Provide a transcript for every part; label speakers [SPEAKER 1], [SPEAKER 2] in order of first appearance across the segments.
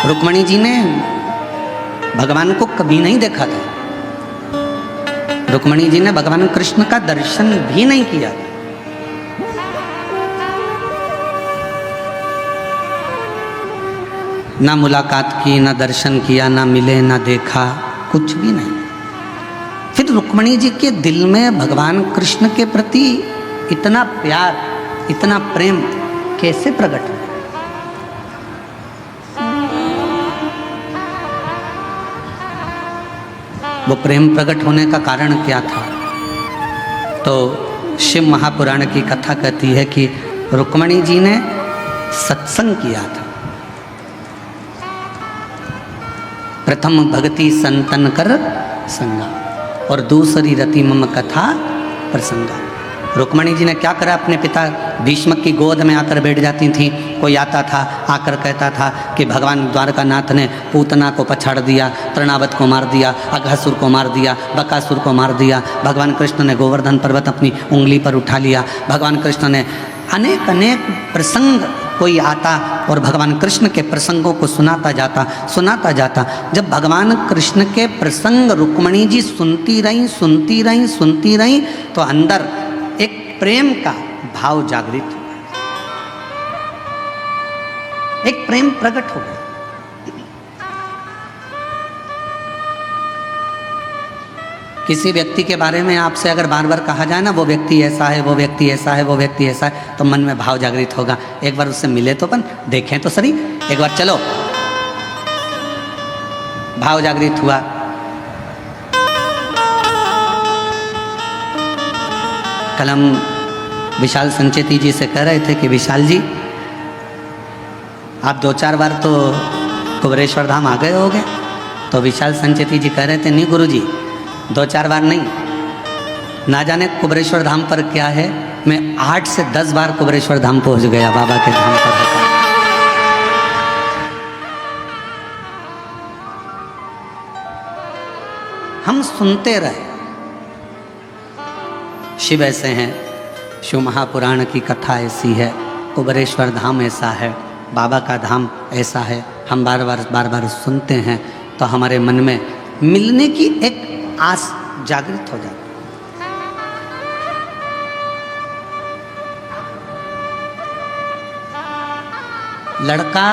[SPEAKER 1] रुक्मणी जी ने भगवान को कभी नहीं देखा था। रुक्मणी जी ने भगवान कृष्ण का दर्शन भी नहीं किया। ना मुलाकात की, ना दर्शन किया, ना मिले, ना देखा, कुछ भी नहीं। फिर रुक्मणी जी के दिल में भगवान कृष्ण के प्रति इतना प्यार, इतना प्रेम कैसे प्रकट हुआ? वो प्रेम प्रकट होने का कारण क्या था? तो शिव महापुराण की कथा कहती है कि रुक्मणी जी ने सत्संग किया था। प्रथम भक्ति संतन कर संगा और दूसरी रति मम कथा प्रसंगा। रुक्मणी जी ने क्या करा? अपने पिता भीष्म की गोद में आकर बैठ जाती थी। कोई आता था, आकर कहता था कि भगवान द्वारकानाथ ने पूतना को पछाड़ दिया, तृणावत को मार दिया, अघासुर को मार दिया, बकासुर को मार दिया। भगवान कृष्ण ने गोवर्धन पर्वत अपनी उंगली पर उठा लिया। भगवान कृष्ण ने अनेक अनेक प्रसंग, कोई आता और भगवान कृष्ण के प्रसंगों को सुनाता जाता। जब भगवान कृष्ण के प्रसंग रुक्मणी जी सुनती रहीं तो अंदर एक प्रेम का भाव जागृत हुआ, एक प्रेम प्रकट हो गया। किसी व्यक्ति के बारे में आपसे अगर बार बार कहा जाए ना, वो व्यक्ति ऐसा है, वो व्यक्ति ऐसा है, वो व्यक्ति ऐसा है, तो मन में भाव जागृत होगा। एक बार उससे मिले तो अपन देखें तो सही, एक बार चलो। भाव जागृत हुआ। कल हम विशाल संचेती जी से कह रहे थे कि विशाल जी, आप 2-4 बार तो कुबरेश्वर धाम आ गए होंगे। तो विशाल संचेती जी कह रहे थे, नहीं गुरु जी, 2-4 बार नहीं, ना जाने कुबरेश्वर धाम पर क्या है, मैं 8 से 10 बार कुबरेश्वर धाम पहुंच गया बाबा के धाम पर। हम सुनते रहे। शिव ऐसे हैं, शिव महापुराण की कथा ऐसी है, कुबरेश्वर धाम ऐसा है, बाबा का धाम ऐसा है। हम बार बार सुनते हैं तो हमारे मन में मिलने की एक आस जागृत हो जाती। लड़का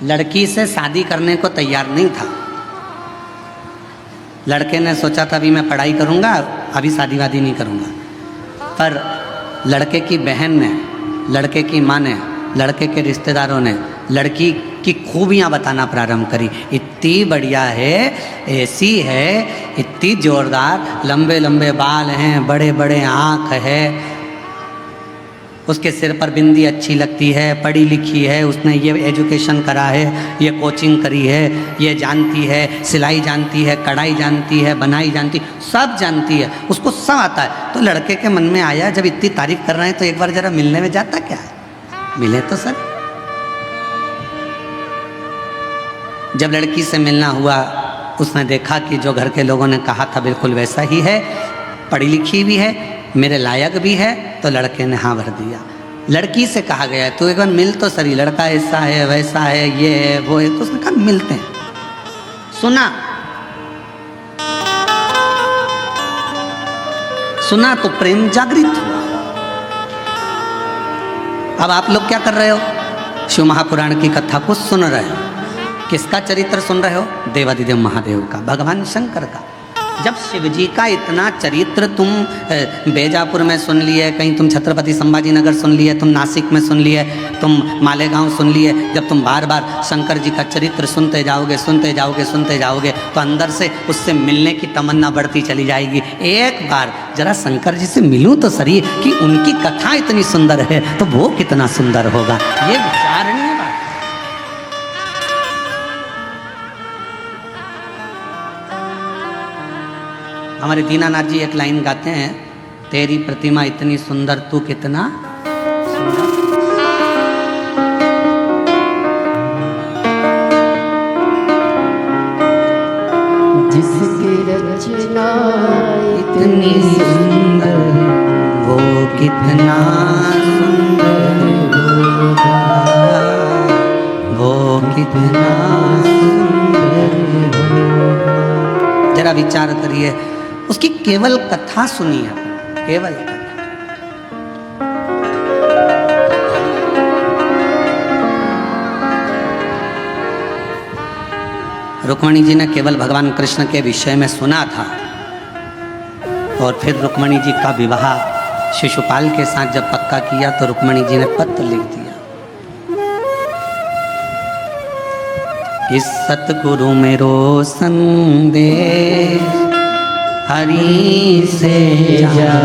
[SPEAKER 1] लड़की से शादी करने को तैयार नहीं था। लड़के ने सोचा था अभी मैं पढ़ाई करूंगा, अभी शादी वादी नहीं करूंगा। पर लड़के की बहन ने, लड़के की माँ ने, लड़के के रिश्तेदारों ने लड़की की खूबियाँ बताना प्रारंभ करी। इतनी बढ़िया है, ऐसी है, इतनी जोरदार, लंबे लंबे बाल हैं, बड़े बड़े आँख है, उसके सिर पर बिंदी अच्छी लगती है, पढ़ी लिखी है, उसने ये एजुकेशन करा है, ये कोचिंग करी है, ये जानती है, सिलाई जानती है, कढ़ाई जानती है, बनाई जानती, सब जानती है, उसको सब आता है। तो लड़के के मन में आया, जब इतनी तारीफ कर रहे हैं तो एक बार जरा मिलने में जाता क्या है, मिले तो सर। जब लड़की से मिलना हुआ, उसने देखा कि जो घर के लोगों ने कहा था बिल्कुल वैसा ही है, पढ़ी लिखी भी है, मेरे लायक भी है। तो लड़के ने हाँ भर दिया। लड़की से कहा गया तो एक बार मिल तो सही, लड़का ऐसा है, वैसा है, ये है, वो है। तो उसने कहा मिलते हैं। सुना तो प्रेम जागृत हुआ। अब आप लोग क्या कर रहे हो? शिव महापुराण की कथा को सुन रहे हो। किसका चरित्र सुन रहे हो? देवादिदेव महादेव का, भगवान शंकर का। जब शिव जी का इतना चरित्र तुम बेजापुर में सुन लिए, कहीं तुम छत्रपति संभाजी नगर सुन लिए, तुम नासिक में सुन लिए, तुम मालेगांव सुन लिए, जब तुम बार बार शंकर जी का चरित्र सुनते जाओगे तो अंदर से उससे मिलने की तमन्ना बढ़ती चली जाएगी। एक बार जरा शंकर जी से मिलूं तो सही, कि उनकी कथा इतनी सुंदर है तो वो कितना सुंदर होगा, ये विचारणीय बात। हमारे दीनानाथ जी एक लाइन गाते हैं, तेरी प्रतिमा इतनी सुंदर, तू कितना सुंदर।
[SPEAKER 2] जिसकी रचना
[SPEAKER 1] इतनी सुंदर, वो कितना सुंदर होगा, वो कितना जरा विचार करिए, उसकी केवल कथा सुनिए, केवल कथा। रुक्मणी जी ने केवल भगवान कृष्ण के विषय में सुना था, और फिर रुक्मणी जी का विवाह शिशुपाल के साथ जब पक्का किया तो रुक्मणी जी ने पत्र लिख दिया कि सतगुरु मेरो संदेश हरि से जा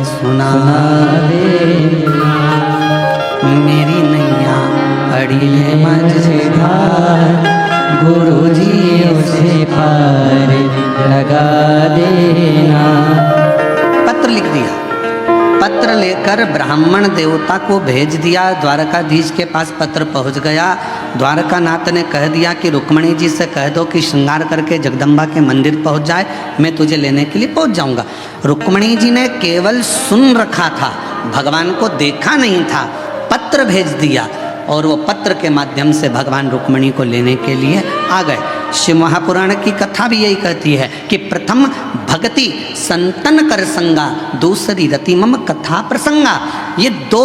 [SPEAKER 1] सुना दे, मेरी नैया अड़ी है मझधार, गुरु जी उसे पार लगा देना। पत्र लिख दिया। पत्र लेकर ब्राह्मण देवता को भेज दिया। द्वारकाधीश के पास पत्र पहुंच गया। द्वारकानाथ ने कह दिया कि रुक्मणी जी से कह दो कि श्रृंगार करके जगदम्बा के मंदिर पहुंच जाए, मैं तुझे लेने के लिए पहुंच जाऊंगा। रुक्मणी जी ने केवल सुन रखा था, भगवान को देखा नहीं था। पत्र भेज दिया और वो पत्र के माध्यम से भगवान रुक्मणी को लेने के लिए आ गए। शिव महापुराण की कथा भी यही कहती है कि प्रथम भक्ति संतन कर संगा, दूसरी रति मम कथा प्रसंगा। ये दो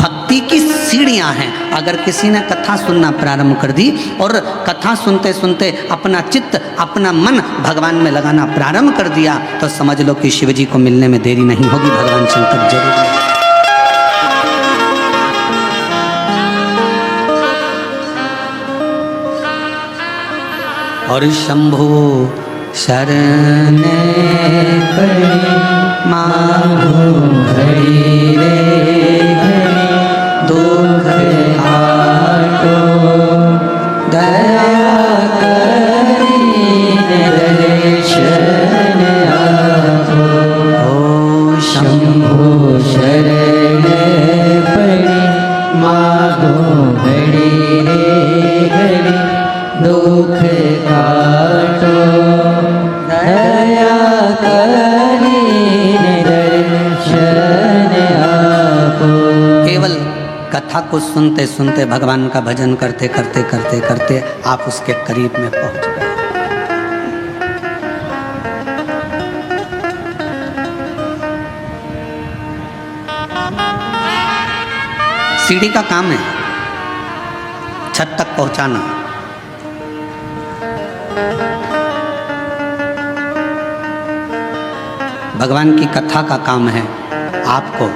[SPEAKER 1] भक्ति की सीढ़ियां हैं। अगर किसी ने कथा सुनना प्रारंभ कर दी और कथा सुनते सुनते अपना चित्त, अपना मन भगवान में लगाना प्रारंभ कर दिया, तो समझ लो कि शिव जी को मिलने में देरी नहीं होगी, भगवान शंकर जरूर। और शंभु शरण पड़ी मांगो घड़ी रे घड़ी, दुख आटो दया करी दर्शन आपो। ओ शंभु शरण पड़ी मांगो घड़ी रे घड़ी, दुख काटो दया करी दर्शन आपो। केवल कथा को सुनते सुनते भगवान का भजन करते करते करते करते आप उसके करीब में पहुंच गए। सीढ़ी का काम है छत तक पहुंचाना। भगवान की कथा का काम है आपको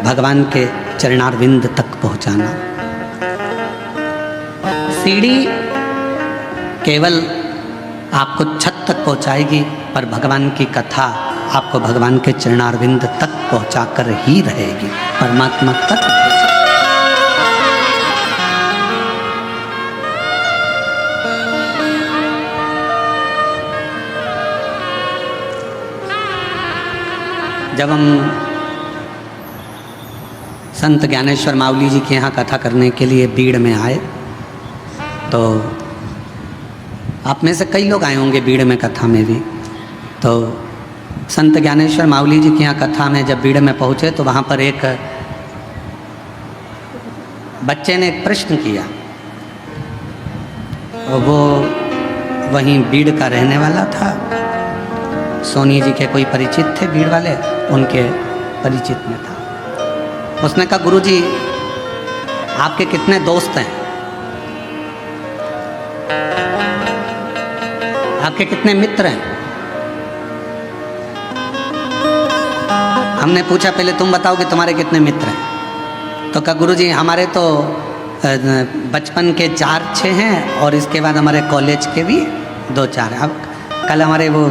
[SPEAKER 1] भगवान के चरणारविंद तक पहुंचाना। सीढ़ी केवल आपको छत तक पहुंचाएगी, पर भगवान की कथा आपको भगवान के चरणारविंद तक पहुंचाकर ही रहेगी, परमात्मा तक। जब हम संत ज्ञानेश्वर मावली जी के यहाँ कथा करने के लिए बीड़ में आए, तो आप में से कई लोग आए होंगे बीड़ में कथा में भी। तो संत ज्ञानेश्वर मावली जी के यहाँ कथा में जब बीड़ में पहुँचे तो वहाँ पर एक बच्चे ने एक प्रश्न किया, और वो वहीं बीड़ का रहने वाला था। सोनी जी के कोई परिचित थे बीड़ वाले, उनके परिचित में था। उसने कहा, गुरुजी आपके कितने दोस्त हैं? आपके कितने मित्र हैं? हमने पूछा पहले तुम बताओ कि तुम्हारे कितने मित्र हैं। तो कहा, गुरुजी हमारे तो बचपन के 4-6 हैं, और इसके बाद हमारे कॉलेज के भी 2-4 हैं। अब कल हमारे वो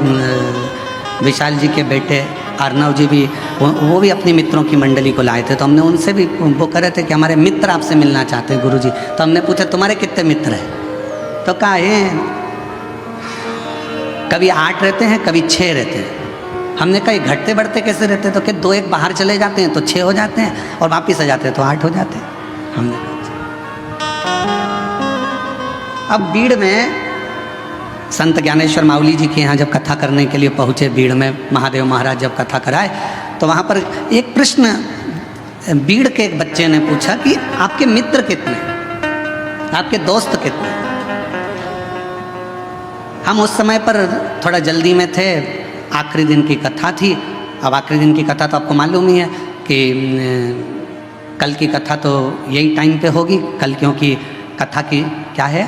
[SPEAKER 1] विशाल जी के बेटे अर्नव जी भी, वो भी अपनी मित्रों की मंडली को लाए थे। तो हमने उनसे भी, वो कह रहे थे कि हमारे मित्र आपसे मिलना चाहते हैं गुरुजी। तो हमने पूछा तुम्हारे कितने मित्र हैं? तो कहा है कभी 8 रहते हैं, कभी 6 रहते हैं। हमने कहा घटते बढ़ते कैसे रहते हैं? तो कि 2-1 बाहर चले जाते हैं तो 6 हो जाते हैं, और वापिस आ जाते हैं तो 8 हो जाते हैं। हमने कहा अब बीड़ में संत ज्ञानेश्वर मावली जी के यहाँ जब कथा करने के लिए पहुँचे, बीड़ में महादेव महाराज जब कथा कराए, तो वहाँ पर एक प्रश्न बीड़ के एक बच्चे ने पूछा कि आपके मित्र कितने? आपके दोस्त कितने? हम उस समय पर थोड़ा जल्दी में थे, आखिरी दिन की कथा थी। अब आखिरी दिन की कथा तो आपको मालूम ही है कि कल की कथा तो यही टाइम पे होगी। कल क्योंकि कथा की क्या है,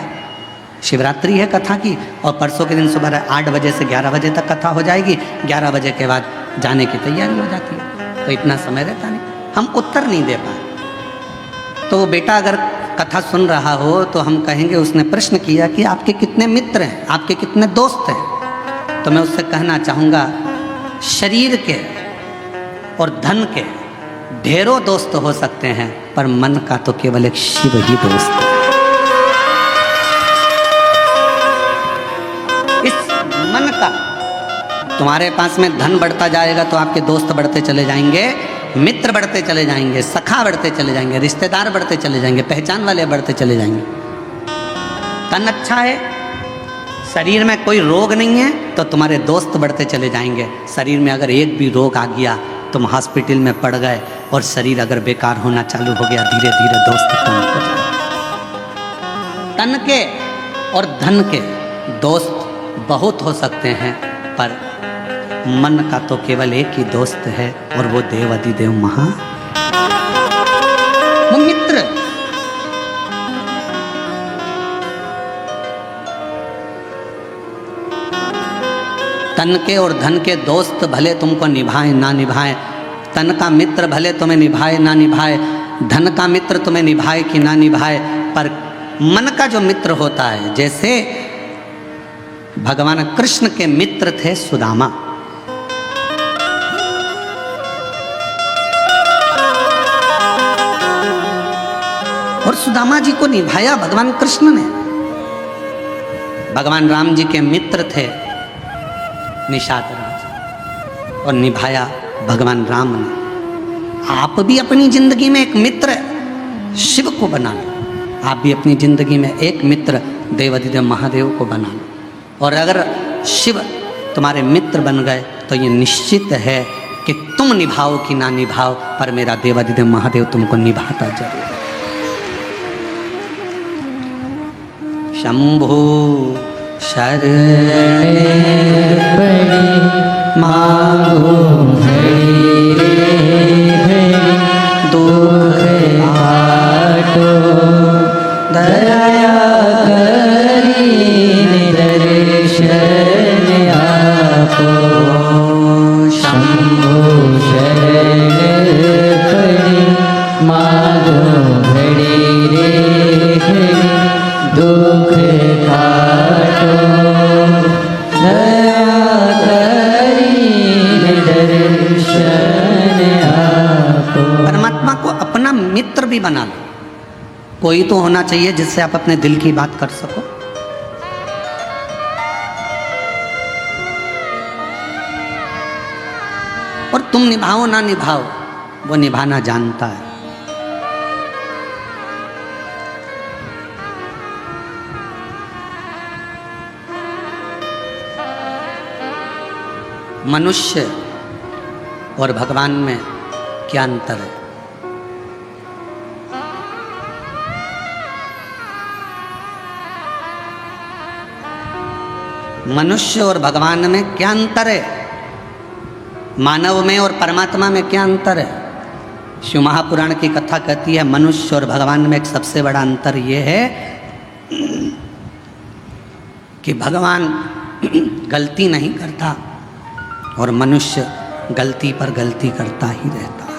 [SPEAKER 1] शिवरात्रि है कथा की, और परसों के दिन सुबह 8 बजे से 11 बजे तक कथा हो जाएगी। 11 बजे के बाद जाने की तैयारी हो जाती है, तो इतना समय रहता नहीं, हम उत्तर नहीं दे पाए। तो बेटा अगर कथा सुन रहा हो तो हम कहेंगे, उसने प्रश्न किया कि आपके कितने मित्र हैं, आपके कितने दोस्त हैं? तो मैं उससे कहना चाहूँगा, शरीर के और धन के ढेरों दोस्त हो सकते हैं, पर मन का तो केवल एक शिव ही दोस्त है। इस मन का, तुम्हारे पास में धन बढ़ता जाएगा तो आपके दोस्त बढ़ते चले जाएंगे, मित्र बढ़ते चले जाएंगे, सखा बढ़ते चले जाएंगे, रिश्तेदार बढ़ते चले जाएंगे, पहचान वाले बढ़ते चले जाएंगे। तन अच्छा है, शरीर में कोई रोग नहीं है, तो तुम्हारे दोस्त बढ़ते चले जाएंगे। शरीर में अगर एक भी रोग आ गया, तुम हॉस्पिटल में पड़ गए, और शरीर अगर बेकार होना चालू हो गया, धीरे धीरे दोस्त कम हो जाए। तन के और धन के दोस्त बहुत हो सकते हैं, पर मन का तो केवल एक ही दोस्त है, और वो देव अधिदेव महा, वो मित्र। तन के और धन के दोस्त भले तुमको निभाए ना निभाए, तन का मित्र भले तुम्हें निभाए ना निभाए, धन का मित्र तुम्हें निभाए कि ना निभाए, पर मन का जो मित्र होता है, जैसे भगवान कृष्ण के मित्र थे सुदामा, और सुदामा जी को निभाया भगवान कृष्ण ने। भगवान राम जी के मित्र थे निषाद राज, और निभाया भगवान राम ने। आप भी अपनी जिंदगी में एक मित्र शिव को बना लो, आप भी अपनी जिंदगी में एक मित्र देवाधिदेव महादेव को बना लो, और अगर शिव तुम्हारे मित्र बन गए तो ये निश्चित है कि तुम निभाओ कि ना निभाओ, पर मेरा देवाधिदेव महादेव तुमको निभाता जरूर। शंभु शरण पड़ी मांगो हरि दुख काटो, दया करी दर्शन आपो। शंभु शरण पड़ी मांगो हरि दुख काटो, दया करी दर्शन आपो। परमात्मा को अपना मित्र भी बना लो। कोई तो होना चाहिए जिससे आप अपने दिल की बात कर सको। और तुम निभाओ ना निभाओ, वो निभाना जानता है। मनुष्य और भगवान में क्या अंतर है? मनुष्य और भगवान में क्या अंतर है? मानव में और परमात्मा में क्या अंतर है? शिव महापुराण की कथा कहती है, मनुष्य और भगवान में एक सबसे बड़ा अंतर यह है कि भगवान गलती नहीं करता और मनुष्य गलती पर गलती करता ही रहता है।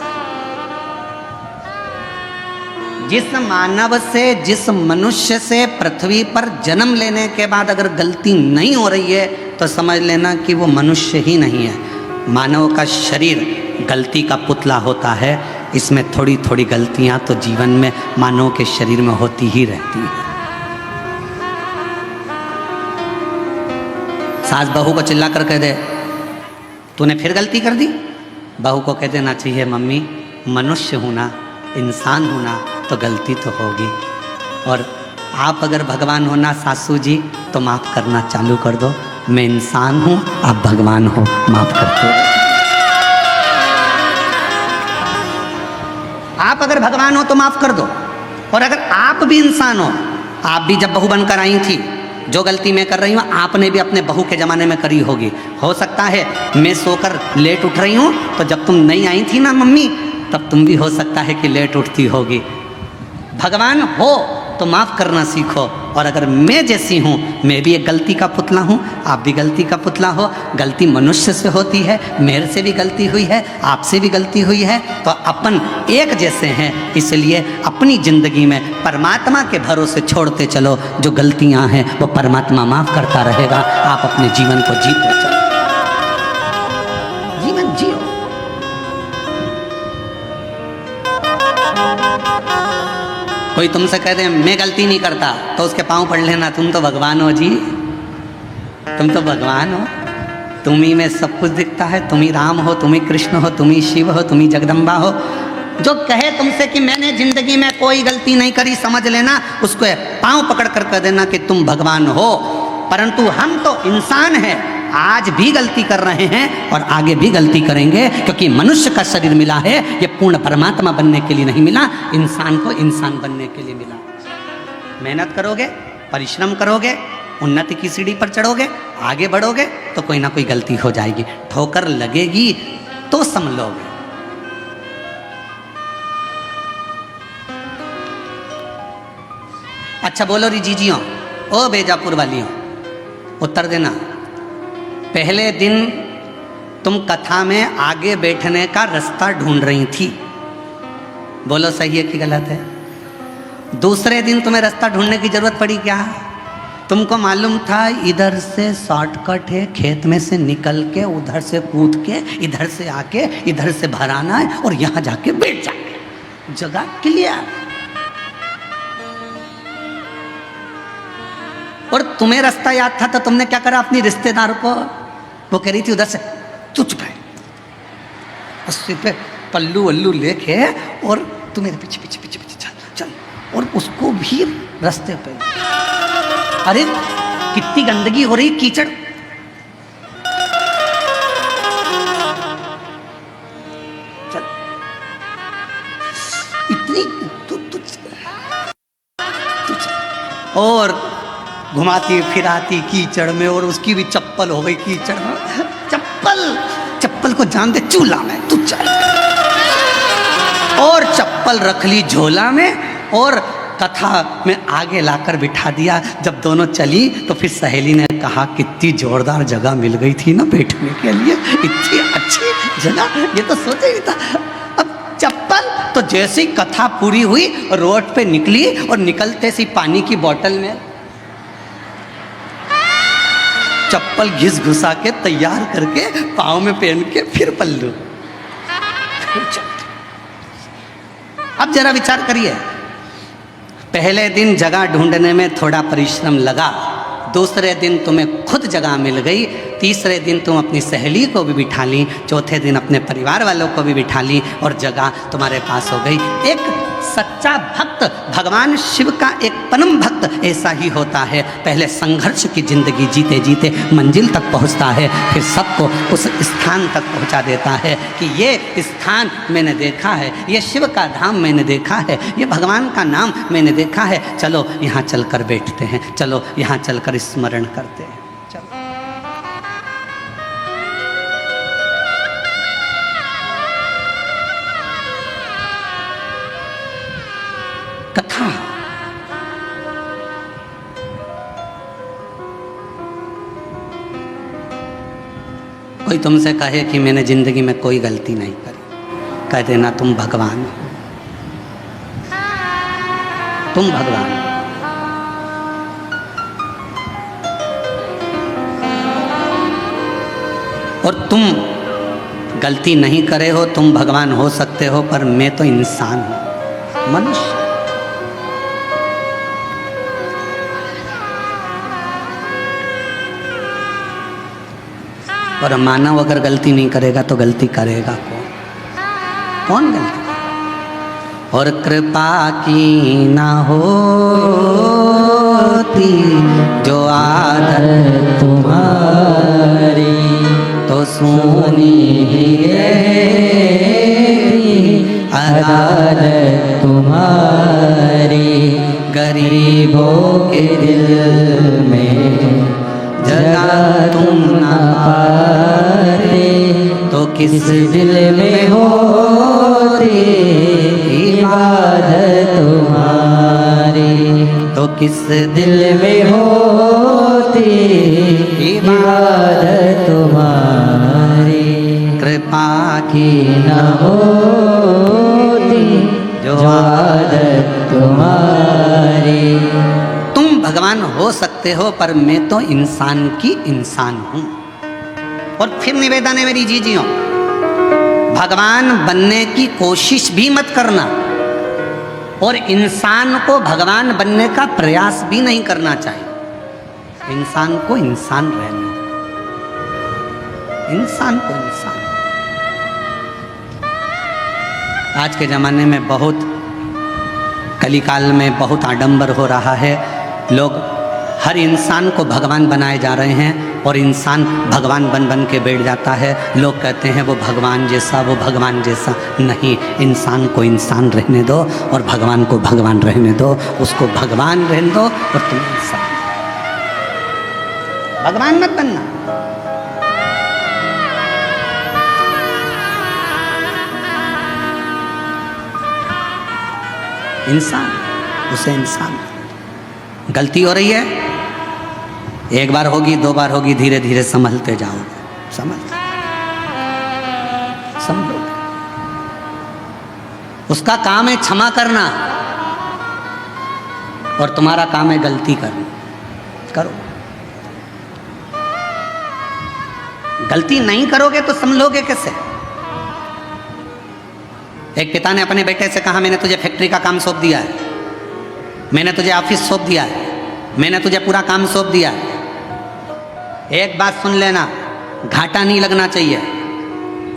[SPEAKER 1] जिस मानव से, जिस मनुष्य से पृथ्वी पर जन्म लेने के बाद अगर गलती नहीं हो रही है, तो समझ लेना कि वो मनुष्य ही नहीं है। मानव का शरीर गलती का पुतला होता है। इसमें थोड़ी थोड़ी गलतियां तो जीवन में मानव के शरीर में होती ही रहती है। सास बहू को चिल्ला कर कह दे, तूने फिर गलती कर दी, बहू को कह देना चाहिए, मम्मी मनुष्य हूँ ना, इंसान हूँ ना, तो गलती तो होगी। और आप अगर भगवान हो ना सासू जी, तो माफ़ करना चालू कर दो। मैं इंसान हूँ, आप भगवान हो, माफ़ कर दो। आप अगर भगवान हो तो माफ़ कर दो, और अगर आप भी इंसान हो, आप भी जब बहू बनकर आई थी, जो गलती मैं कर रही हूँ आपने भी अपने बहू के ज़माने में करी होगी। हो सकता है मैं सोकर लेट उठ रही हूँ, तो जब तुम नहीं आई थी ना मम्मी, तब तुम भी हो सकता है कि लेट उठती होगी। भगवान हो तो माफ़ करना सीखो, और अगर मैं जैसी हूँ, मैं भी एक गलती का पुतला हूँ, आप भी गलती का पुतला हो। गलती मनुष्य से होती है, मेरे से भी गलती हुई है, आपसे भी गलती हुई है, तो अपन एक जैसे हैं। इसलिए अपनी ज़िंदगी में परमात्मा के भरोसे छोड़ते चलो, जो गलतियाँ हैं वो परमात्मा माफ़ करता रहेगा। आप अपने जीवन को जीते चलो, जीवन जियो। कोई तुमसे कह दे मैं गलती नहीं करता, तो उसके पाँव पड़ लेना, तुम तो भगवान हो जी, तुम तो भगवान हो, तुम ही में सब कुछ दिखता है, तुम ही राम हो, तुम ही कृष्ण हो, तुम ही शिव हो, तुम ही जगदम्बा हो। जो कहे तुमसे कि मैंने जिंदगी में कोई गलती नहीं करी, समझ लेना उसको पाँव पकड़ कर कह देना कि तुम भगवान हो। परंतु हम तो इंसान हैं, आज भी गलती कर रहे हैं और आगे भी गलती करेंगे, क्योंकि मनुष्य का शरीर मिला है, ये पूर्ण परमात्मा बनने के लिए नहीं मिला, इंसान को इंसान बनने के लिए मिला। मेहनत करोगे, परिश्रम करोगे, उन्नति की सीढ़ी पर चढ़ोगे, आगे बढ़ोगे, तो कोई ना कोई गलती हो जाएगी, ठोकर लगेगी तो संभलोगे। अच्छा बोलो री जीजियों, ओ बेजापुर वालियों, उत्तर देना। पहले दिन तुम कथा में आगे बैठने का रास्ता ढूंढ रही थी, बोलो सही है कि गलत है? दूसरे दिन तुम्हें रास्ता ढूंढने की जरूरत पड़ी क्या? तुमको मालूम था इधर से शॉर्टकट है, खेत में से निकल के उधर से कूद के इधर से आके इधर से भराना है और यहाँ जाके बैठ जाके, जगह क्लियर। और तुम्हें रास्ता याद था तो तुमने क्या करा, अपनी रिश्तेदार को, वो कह रही थी उधर से, तू चुप है, उससे पे पल्लू वल्लू लेके और तू मेरे पीछे पीछे पीछे पीछे चल चल, और उसको भी रास्ते पे। अरे कितनी गंदगी हो रही, कीचड़, चल इतनी तू तू और घुमाती फिराती कीचड़ में, और उसकी भी चप्पल हो गई कीचड़ में। चप्पल को जान दे चूल्हा में, तू चल। और चप्पल रख ली झोला में और कथा में आगे लाकर बिठा दिया। जब दोनों चली तो फिर सहेली ने कहा कितनी जोरदार जगह मिल गई थी ना बैठने के लिए, इतनी अच्छी जगह, ये तो सोचा ही था। अब चप्पल तो जैसे ही कथा पूरी हुई रोड पे निकली, और निकलते सी पानी की बोतल में चप्पल घिस घुसा के तैयार करके पाँव में पहन के फिर पल्लू। अब जरा विचार करिए, पहले दिन जगह ढूंढने में थोड़ा परिश्रम लगा, दूसरे दिन तुम्हें खुद जगह मिल गई, तीसरे दिन तुम अपनी सहेली को भी बिठा ली, चौथे दिन अपने परिवार वालों को भी बिठा ली और जगह तुम्हारे पास हो गई। एक सच्चा भक्त, भगवान शिव का एक परम भक्त ऐसा ही होता है, पहले संघर्ष की जिंदगी जीते जीते मंजिल तक पहुंचता है, फिर सबको उस स्थान तक पहुंचा देता है कि ये स्थान मैंने देखा है, ये शिव का धाम मैंने देखा है, ये भगवान का नाम मैंने देखा है, चलो यहाँ चलकर बैठते हैं, चलो यहाँ चलकर स्मरण करते हैं। चलो कथा कोई तुमसे कहे कि मैंने जिंदगी में कोई गलती नहीं करी, कह देना तुम भगवान हो, तुम भगवान हो। और तुम गलती नहीं करे हो, तुम भगवान हो सकते हो, पर मैं तो इंसान हूं, मनुष्य। और मानव अगर गलती नहीं करेगा तो गलती करेगा कौन गलती? और कृपा की ना होती जो आदत तुम्हारी, तो सुनी ही अदालत तुम्हारी, गरीब
[SPEAKER 2] गरीबों के दिल में जगह तुम न पाते, तो किस दिल में होती इबादत तुम्हारी,
[SPEAKER 1] तो किस
[SPEAKER 2] दिल में होती इबादत तुम्हारी,
[SPEAKER 1] कृपा
[SPEAKER 2] की न होती जो आदत तुम्हारी।
[SPEAKER 1] तुम भगवान हो सकते हो, पर मैं तो इंसान की इंसान हूं। और फिर निवेदन है मेरी जीजियों, भगवान बनने की कोशिश भी मत करना, और इंसान को भगवान बनने का प्रयास भी नहीं करना चाहिए। इंसान को इंसान रहने दो, इंसान को इंसान। आज के ज़माने में बहुत, कलिकाल में बहुत आडंबर हो रहा है। लोग हर इंसान को भगवान बनाए जा रहे हैं, और इंसान भगवान बन बन के बैठ जाता है। लोग कहते हैं वो भगवान जैसा, वो भगवान जैसा। नहीं, इंसान को इंसान रहने दो और भगवान को भगवान रहने दो। उसको भगवान रहने दो और तुम इंसान, भगवान मत बनना। इंसान, उसे इंसान। गलती हो रही है, एक बार होगी, दो बार होगी, धीरे धीरे संभलते जाओगे, समझोगे। उसका काम है क्षमा करना, और तुम्हारा काम है गलती करना। करो, गलती नहीं करोगे तो समझोगे कैसे? एक पिता ने अपने बेटे से कहा, मैंने तुझे फैक्ट्री का काम सौंप दिया है, मैंने तुझे ऑफिस सौंप दिया है, मैंने तुझे पूरा काम सौंप दिया है। एक बात सुन लेना, घाटा नहीं लगना चाहिए।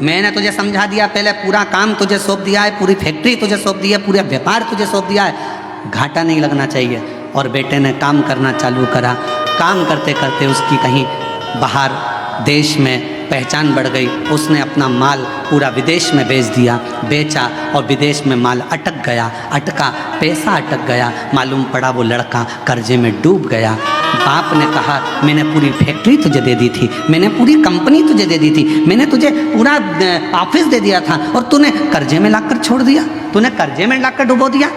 [SPEAKER 1] मैंने तुझे समझा दिया, पहले पूरा काम तुझे सौंप दिया है, पूरी फैक्ट्री तुझे सौंप दी है, पूरा व्यापार तुझे सौंप दिया है, घाटा नहीं लगना चाहिए। और बेटे ने काम करना चालू करा। काम करते करते उसकी कहीं बाहर देश में पहचान बढ़ गई। उसने अपना माल पूरा विदेश में बेच दिया, बेचा, और विदेश में माल अटक गया, अटका, पैसा अटक गया। मालूम पड़ा वो लड़का कर्जे में डूब गया। बाप ने कहा, मैंने पूरी फैक्ट्री तुझे दे दी थी, मैंने पूरी कंपनी तुझे दे दी थी, मैंने तुझे पूरा ऑफिस दे दिया था, और तूने कर्जे में लाकर छोड़ दिया, तूने कर्जे में लाकर डुबो दिया।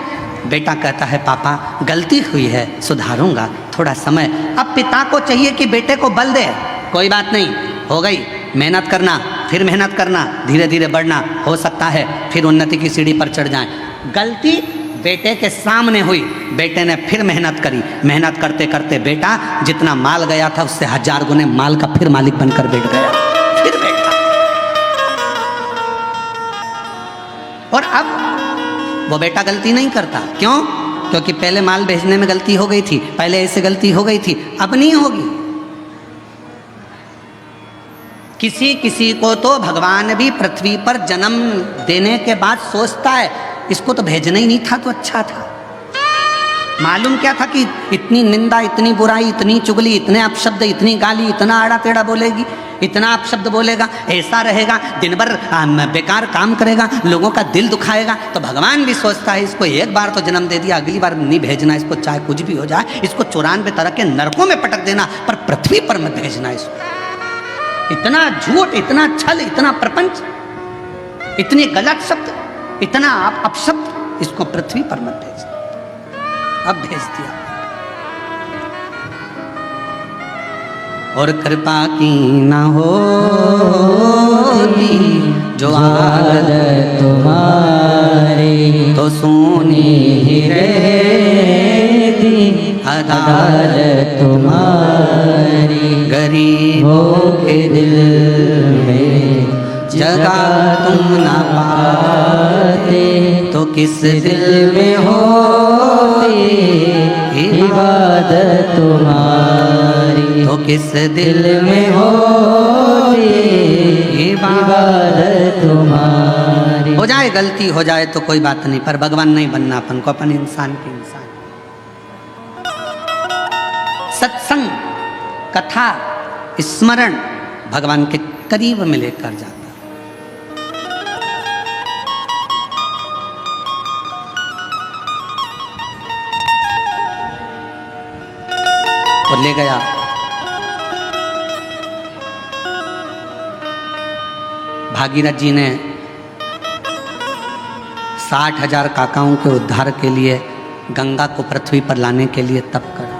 [SPEAKER 1] बेटा कहता है, पापा गलती हुई है, सुधारूंगा, थोड़ा समय। अब पिता को चाहिए कि बेटे को बल दे, कोई बात नहीं, हो गई, मेहनत करना, फिर मेहनत करना, धीरे धीरे बढ़ना, हो सकता है फिर उन्नति की सीढ़ी पर चढ़ जाएं। गलती बेटे के सामने हुई, बेटे ने फिर मेहनत करी। मेहनत करते करते बेटा जितना माल गया था उससे 1000 गुने माल का फिर मालिक बनकर बैठ गया, फिर बैठा। और अब वो बेटा गलती नहीं करता। क्यों? क्योंकि पहले माल भेजने में गलती हो गई थी, पहले ऐसे गलती हो गई थी, अब नहीं होगी। किसी किसी को तो भगवान भी पृथ्वी पर जन्म देने के बाद सोचता है, इसको तो भेजना ही नहीं था तो अच्छा था। मालूम क्या था कि इतनी निंदा, इतनी बुराई, इतनी चुगली, इतने अपशब्द, इतनी गाली, इतना आड़ा टेढ़ा बोलेगी, इतना अपशब्द बोलेगा, ऐसा रहेगा, दिन भर बेकार काम करेगा, लोगों का दिल दुखाएगा। तो भगवान भी सोचता है, इसको एक बार तो जन्म दे दिया, अगली बार नहीं भेजना इसको, चाहे कुछ भी हो जाए, इसको 94 तरह के नरकों में पटक देना, पर पृथ्वी पर मत भेजना इसको। इतना झूठ, इतना छल, इतना प्रपंच, इतने गलत शब्द, इतना अपशब्द, इसको पृथ्वी पर मत भेजना। अब भेज दिया। और कृपा की ना होती जो आदत तुम्हारी, तो सोनी ही रहती अदालत तुम्हारी। गरीबों के दिल में जगह तुम न पाते, तो किस दिल में होती इबादत तुम्हारी, तो किस दिल में होती इबादत तुम्हारी। हो जाए गलती, हो जाए तो कोई बात नहीं, पर भगवान नहीं बनना अपन को, अपन इंसान के इंसान। सत्संग, कथा, स्मरण भगवान के करीब में लेकर जाता। और ले गया। भागीरथ जी ने 60,000 काकाओं के उद्धार के लिए गंगा को पृथ्वी पर लाने के लिए तप करा।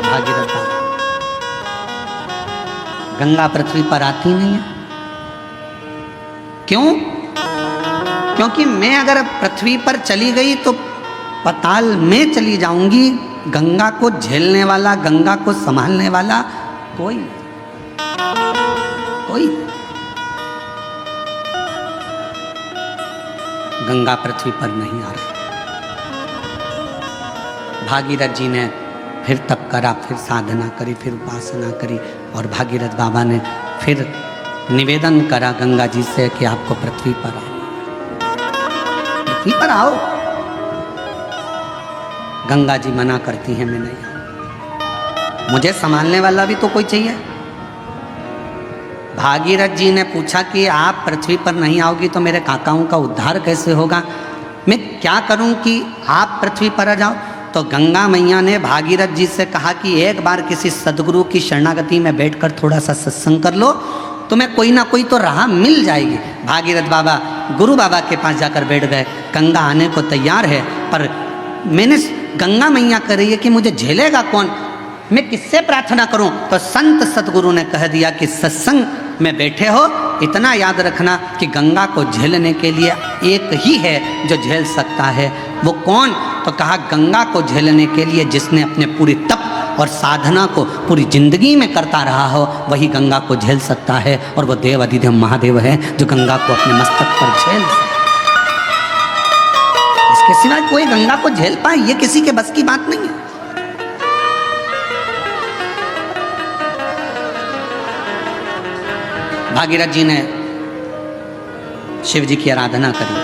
[SPEAKER 1] भागीरथ बाबा, गंगा पृथ्वी पर आती नहीं है। क्यों? क्योंकि मैं अगर पृथ्वी पर चली गई तो पाताल में चली जाऊंगी। गंगा को झेलने वाला, गंगा को संभालने वाला कोई गंगा पृथ्वी पर नहीं आ रही। भागीरथ जी ने फिर तप करा, फिर साधना करी, फिर उपासना करी और भागीरथ बाबा ने फिर निवेदन करा गंगा जी से कि आपको पृथ्वी पर आओ, पृथ्वी पर आओ। गंगा जी मना करती हैं, मैं नहीं आऊं, मुझे संभालने वाला भी तो कोई चाहिए। भागीरथ जी ने पूछा कि आप पृथ्वी पर नहीं आओगी तो मेरे काकाओं का उद्धार कैसे होगा, मैं क्या करूं कि आप पृथ्वी पर आ जाओ। तो गंगा मैया ने भागीरथ जी से कहा कि एक बार किसी सदगुरु की शरणागति में बैठकर थोड़ा सा सत्संग कर लो, तुम्हें कोई ना कोई तो राह मिल जाएगी। भागीरथ बाबा गुरु बाबा के पास जाकर बैठ गए। गंगा आने को तैयार है, पर मैंने गंगा मैया कह रही है कि मुझे झेलेगा कौन, मैं किससे प्रार्थना करूं। तो संत सतगुरु ने कह दिया कि सत्संग में बैठे हो, इतना याद रखना कि गंगा को झेलने के लिए एक ही है जो झेल सकता है। वो कौन? तो कहा गंगा को झेलने के लिए जिसने अपने पूरी तप और साधना को पूरी जिंदगी में करता रहा हो, वही गंगा को झेल सकता है। और वो देव अधिदेव महादेव है जो गंगा को अपने मस्तक पर झेल सकता है। इसके सिवाय कोई गंगा को झेल पाए ये किसी के बस की बात नहीं है। भागीरथ जी ने शिव जी की आराधना करी,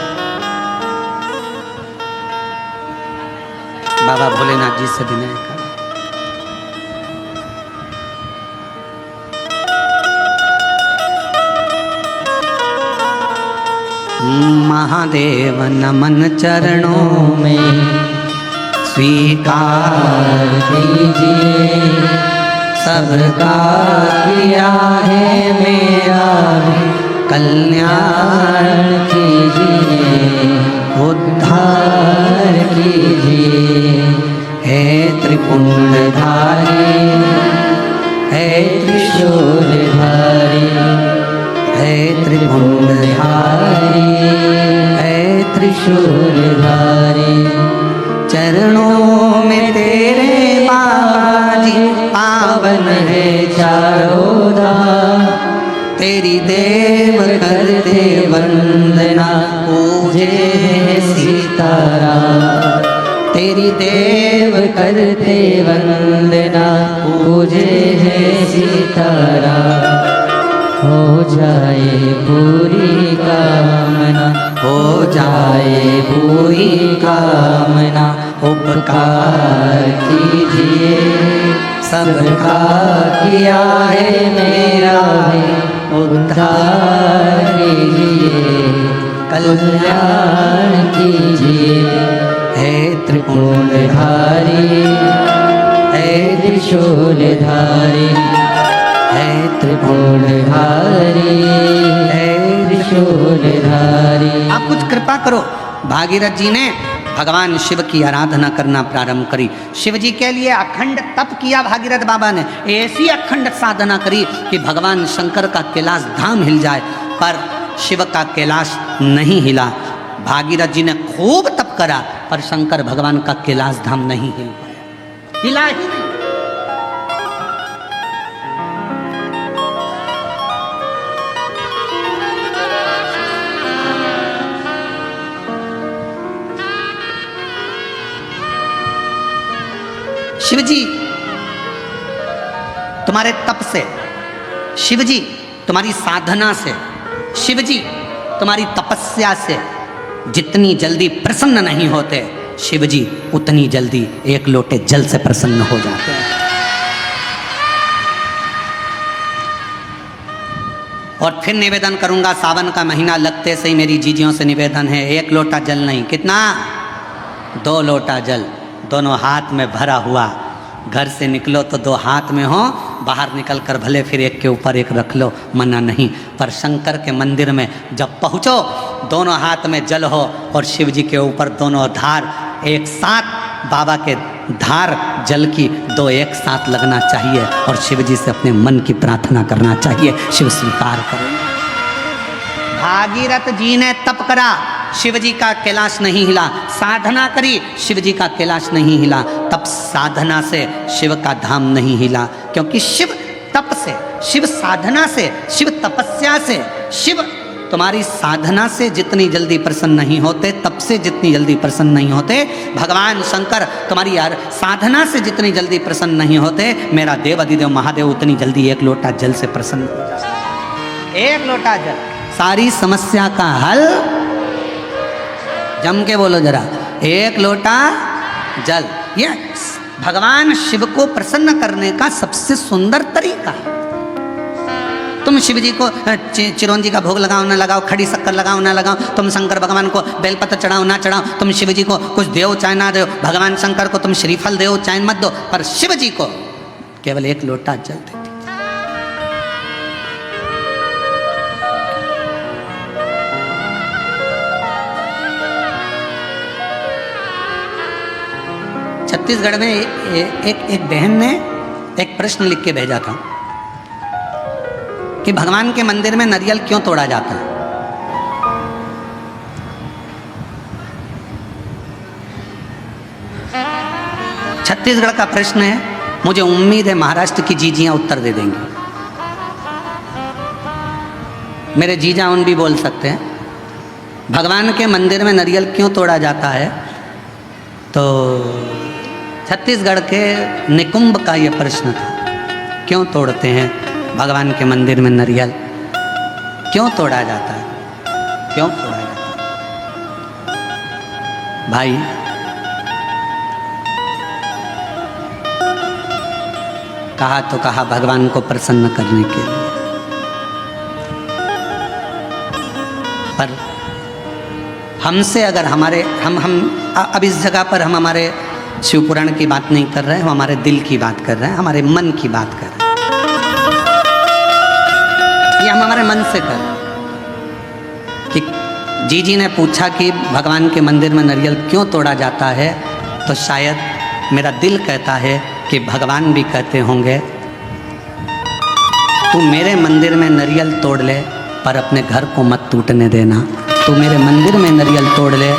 [SPEAKER 1] बाबा भोलेनाथ जी से विनय करा। महादेव नमन चरणों में स्वीकार कीजिए, सबका किया है मेरा कल्याण कीजिए, उद्धार कीजिए। हे त्रिपुंडधारी, हे त्रिशूलधारी, हे त्रिपुंडधारी, हे त्रिशूलधारी, चरणों में तेरे बाबा जी पावन है चारों धाम। तेरी देव करते वंदना, पूजे है सीताराम। तेरी देव करते वंदना, पूजे है सीताराम। हो जाए पूरी कामना, हो जाए पूरी कामना, उपकार कीजिए, सबका किया है मेरा उद्धार कीजिए, कल्याण कीजिए। हे त्रिपुंडधारी, हे त्रिशूलधारी, हे त्रिपुंडधारी, हे त्रिशूलधारी। आप कुछ कृपा करो। भागीरथ जी ने भगवान शिव की आराधना करना प्रारंभ करी। शिव जी के लिए अखंड तप किया भागीरथ बाबा ने, ऐसी अखंड साधना करी कि भगवान शंकर का कैलाश धाम हिल जाए, पर शिव का कैलाश नहीं हिला। भागीरथ जी ने खूब तप करा, पर शंकर भगवान का कैलाश धाम नहीं हिल पाया, हिला ही नहीं। शिवजी तुम्हारे तप से, शिवजी तुम्हारी साधना से, शिवजी तुम्हारी तपस्या से जितनी जल्दी प्रसन्न नहीं होते, शिवजी उतनी जल्दी एक लोटे जल से प्रसन्न हो जाते हैं। और फिर निवेदन करूंगा, सावन का महीना लगते से ही मेरी जीजियों से निवेदन है, एक लोटा जल नहीं, कितना? 2 लोटा जल, दोनों हाथ में भरा हुआ घर से निकलो तो 2 हाथ में हो, बाहर निकल कर भले फिर एक के ऊपर एक रख लो, मना नहीं। पर शंकर के मंदिर में जब पहुँचो, दोनों हाथ में जल हो और शिव जी के ऊपर दोनों धार एक साथ, बाबा के धार जल की 2 एक साथ लगना चाहिए और शिव जी से अपने मन की प्रार्थना करना चाहिए, शिव स्वीकार करो। भागीरथ जी ने तप करा, शिव जी का कैलाश नहीं हिला। साधना करी, शिव जी का कैलाश नहीं हिला। तप साधना से शिव का धाम नहीं हिला, क्योंकि शिव तप से, शिव साधना से, शिव तपस्या से, शिव तुम्हारी साधना से जितनी जल्दी प्रसन्न नहीं होते, तप से जितनी जल्दी प्रसन्न नहीं होते, भगवान शंकर तुम्हारी यार साधना से जितनी जल्दी प्रसन्न नहीं होते, मेरा देव अधिदेव महादेव उतनी जल्दी 1 लोटा जल से प्रसन्न हो जाते। 1 लोटा जल, सारी समस्या का हल। जम के बोलो जरा, 1 लोटा जल। ये भगवान शिव को प्रसन्न करने का सबसे सुंदर तरीका है। तुम शिव जी को चिरौंजी का भोग लगाओ ना लगाओ, खड़ी शक्कर लगाओ ना लगाओ, तुम शंकर भगवान को बेलपत्र चढ़ाओ ना चढ़ाओ, तुम शिव जी को कुछ दो चाहे ना दो, भगवान शंकर को तुम श्रीफल दो चाहे मत दो, पर शिव जी को केवल 1 लोटा जल दे। 'छत्तीसगढ़ में एक बहन ने एक प्रश्न लिख के भेजा था कि भगवान के मंदिर में नारियल क्यों तोड़ा जाता है। छत्तीसगढ़ का प्रश्न है, मुझे उम्मीद है महाराष्ट्र की जीजियां उत्तर दे देंगी। मेरे जीजा उन भी बोल सकते हैं। भगवान के मंदिर में नारियल क्यों तोड़ा जाता है, तो छत्तीसगढ़ के निकुंभ का ये प्रश्न था, क्यों तोड़ते हैं भगवान के मंदिर में नारियल, क्यों तोड़ा जाता है, क्यों तोड़ा जाता है। भाई कहा तो कहा भगवान को प्रसन्न करने के लिए, पर हमसे अगर हमारे हम अब इस जगह पर हम हमारे शिव पुराण की बात नहीं कर रहे हैं, हम हमारे दिल की बात कर रहे हैं, हमारे मन की बात कर रहे हैं। ये हम हमारे मन से कर रहे हैं कि जीजी ने पूछा कि भगवान के मंदिर में नारियल क्यों तोड़ा जाता है, तो शायद मेरा दिल कहता है कि भगवान भी कहते होंगे, तू मेरे मंदिर में नारियल तोड़ ले पर अपने घर को मत टूटने देना, तू मेरे मंदिर में नारियल तोड़ ले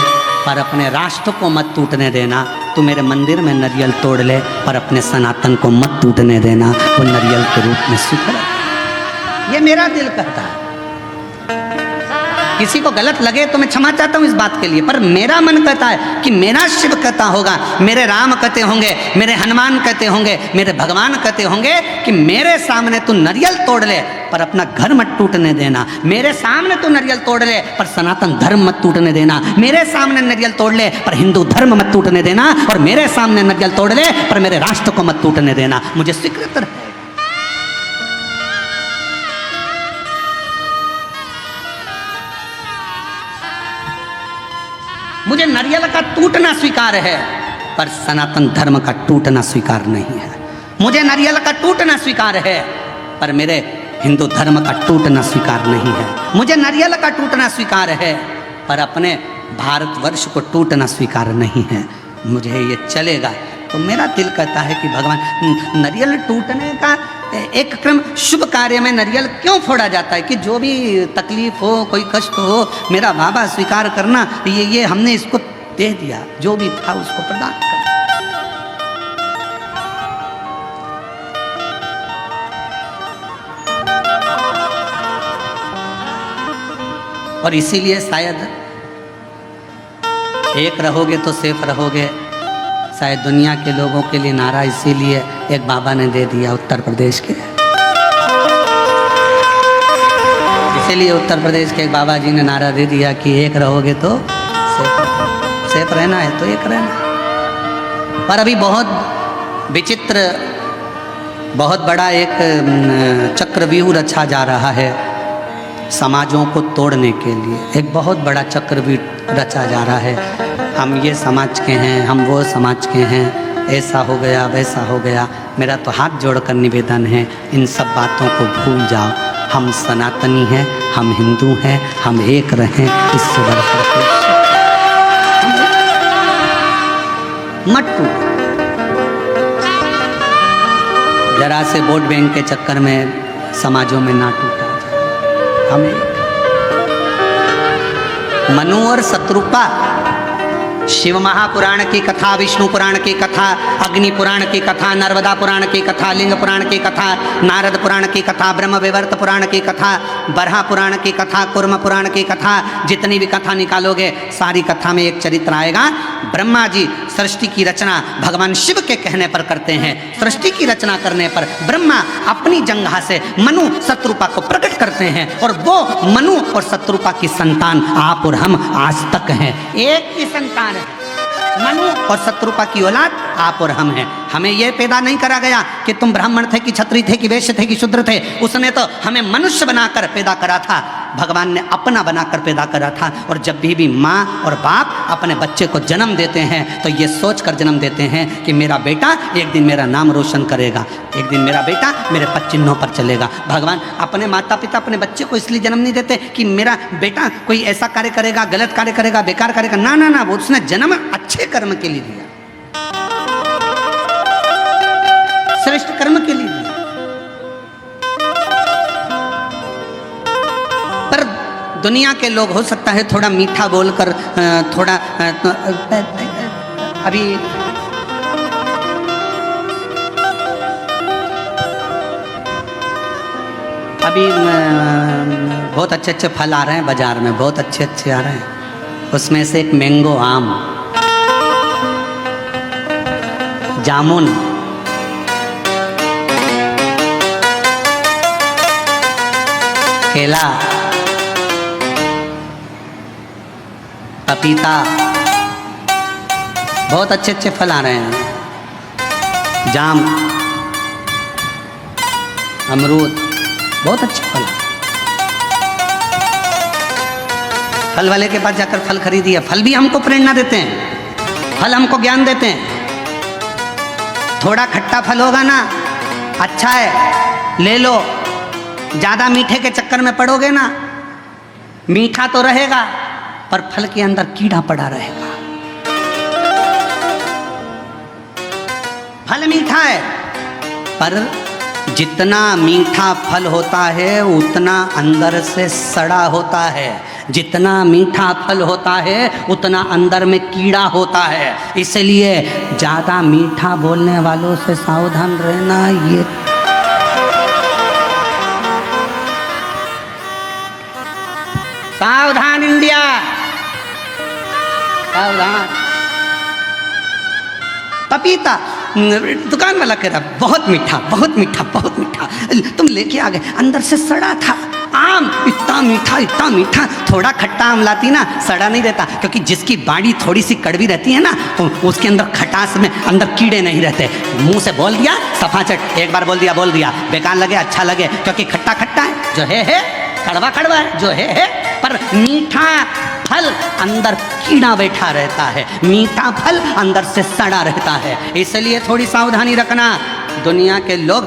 [SPEAKER 1] पर अपने राष्ट्र को मत टूटने देना, तू मेरे मंदिर में नारियल तोड़ ले पर अपने सनातन को मत टूटने देना, वो नारियल के रूप में स्वीकार। ये मेरा दिल कहता है। किसी को गलत लगे तो मैं क्षमा चाहता हूँ इस बात के लिए, पर मेरा मन कहता है कि मेरा शिव कहता होगा, मेरे राम कहते होंगे, मेरे हनुमान कहते होंगे, मेरे भगवान कहते होंगे कि मेरे सामने तू नारियल तोड़ ले पर अपना घर मत टूटने देना, मेरे सामने तू नारियल तोड़ ले पर सनातन धर्म मत टूटने देना, मेरे सामने नारियल तोड़ ले पर हिंदू धर्म मत टूटने देना, और मेरे सामने नारियल तोड़ ले पर मेरे राष्ट्र को मत टूटने देना। मुझे स्वीकृत है। मुझे नारियल का टूटना स्वीकार है पर सनातन धर्म का टूटना स्वीकार नहीं है। मुझे नारियल का टूटना स्वीकार है पर मेरे हिंदू धर्म का टूटना स्वीकार नहीं है। मुझे नारियल का टूटना स्वीकार है पर अपने भारतवर्ष को टूटना स्वीकार नहीं है। मुझे ये चलेगा। तो मेरा दिल कहता है कि भगवान, नारियल टूटने का एक क्रम, शुभ कार्य में नारियल क्यों फोड़ा जाता है कि जो भी तकलीफ हो, कोई कष्ट हो, मेरा बाबा स्वीकार करना, ये हमने इसको दे दिया, जो भी था उसको प्रदान कर। और इसीलिए शायद एक रहोगे तो सेफ रहोगे, शायद दुनिया के लोगों के लिए नारा इसीलिए एक बाबा ने दे दिया उत्तर प्रदेश के। इसीलिए उत्तर प्रदेश के एक बाबा जी ने नारा दे दिया कि एक रहोगे तो सेफ रहना है तो एक रहना। पर अभी बहुत विचित्र, बहुत बड़ा एक चक्रव्यूह रचा जा रहा है समाजों को तोड़ने के लिए। एक बहुत बड़ा चक्रव्यूह रचा जा रहा है। हम ये समाज के हैं, हम वो समाज के हैं, ऐसा हो गया वैसा हो गया। मेरा तो हाथ जोड़कर निवेदन है, इन सब बातों को भूल जाओ। हम सनातनी हैं, हम हिंदू हैं, हम एक रहें, इससे बढ़कर मत टूटो। जरा से वोट बैंक के चक्कर में समाजों में ना टूटा जाए। हम एक मनु और शत्रुपा, शिव महापुराण की कथा, विष्णु पुराण की कथा, अग्नि पुराण की कथा, नर्मदा पुराण की कथा, लिंग पुराण की कथा, नारद पुराण की कथा, ब्रह्म विवर्त पुराण की कथा, बरहा पुराण की कथा, कुर्म पुराण की कथा, जितनी भी कथा निकालोगे सारी कथा में एक चरित्र आएगा। ब्रह्मा जी सृष्टि की रचना भगवान शिव के कहने पर करते हैं। सृष्टि की रचना करने पर ब्रह्मा अपनी जंघा से मनु शत्रुपा को प्रकट करते हैं और वो मनु और शत्रुपा की संतान आप और हम आज तक हैं। एक ही संतान है, मनु और शत्रुपा की औलाद आप और हम हैं। हमें यह पैदा नहीं करा गया कि तुम ब्राह्मण थे कि क्षत्रिय थे कि वैश्य थे कि शूद्र थे। उसने तो हमें मनुष्य बनाकर पैदा करा था, भगवान ने अपना बनाकर पैदा करा था। और जब भी माँ और बाप अपने बच्चे को जन्म देते हैं तो ये सोच कर जन्म देते हैं कि मेरा बेटा एक दिन मेरा नाम रोशन करेगा, एक दिन मेरा बेटा मेरे पद चिन्हों पर चलेगा। भगवान अपने माता पिता अपने बच्चे को इसलिए जन्म नहीं देते कि मेरा बेटा कोई ऐसा कार्य करेगा, गलत कार्य करेगा, बेकार करेगा। ना ना ना, वो उसने जन्म अच्छे कर्म के लिए दिया, श्रेष्ठ कर्म के लिए दिया। पर दुनिया के लोग हो सकता है थोड़ा मीठा बोलकर थोड़ा अभी बहुत अच्छे अच्छे फल आ रहे हैं बाजार में, बहुत अच्छे अच्छे आ रहे हैं। उसमें से एक मैंगो आम, जामुन, केला, पपीता, बहुत अच्छे अच्छे फल आ रहे हैं। जाम, अमरूद, बहुत अच्छे फल। फल वाले के पास जाकर फल खरीदिए। फल भी हमको प्रेरणा देते हैं, फल हमको ज्ञान देते हैं। थोड़ा खट्टा फल होगा ना, अच्छा है ले लो। ज़्यादा मीठे के चक्कर में पड़ोगे ना, मीठा तो रहेगा पर फल के अंदर कीड़ा पड़ा रहेगा। फल मीठा है पर जितना मीठा फल होता है उतना अंदर से सड़ा होता है। जितना मीठा फल होता है उतना अंदर में कीड़ा होता है। इसलिए ज़्यादा मीठा बोलने वालों से सावधान रहना। ये सावधान इंडिया, सावधान। पपीता दुकान वाला कह रहा बहुत मीठा, बहुत मीठा, बहुत मीठा। तुम लेके आ गए, अंदर से सड़ा था। आम इतना मीठा, इतना मीठा। थोड़ा खट्टा आम लाती ना, सड़ा नहीं रहता, क्योंकि जिसकी बाड़ी थोड़ी सी कड़वी रहती है ना तो उसके अंदर खटास में अंदर कीड़े नहीं रहते। मुंह से बोल दिया सफाचट, एक बार बोल दिया, बेकार लगे अच्छा लगे, क्योंकि खट्टा खट्टा है, जो है, कड़वा कड़वा है, जो है। पर मीठा फल अंदर कीड़ा बैठा रहता है, मीठा फल अंदर से सड़ा रहता है। इसलिए थोड़ी सावधानी रखना। दुनिया के लोग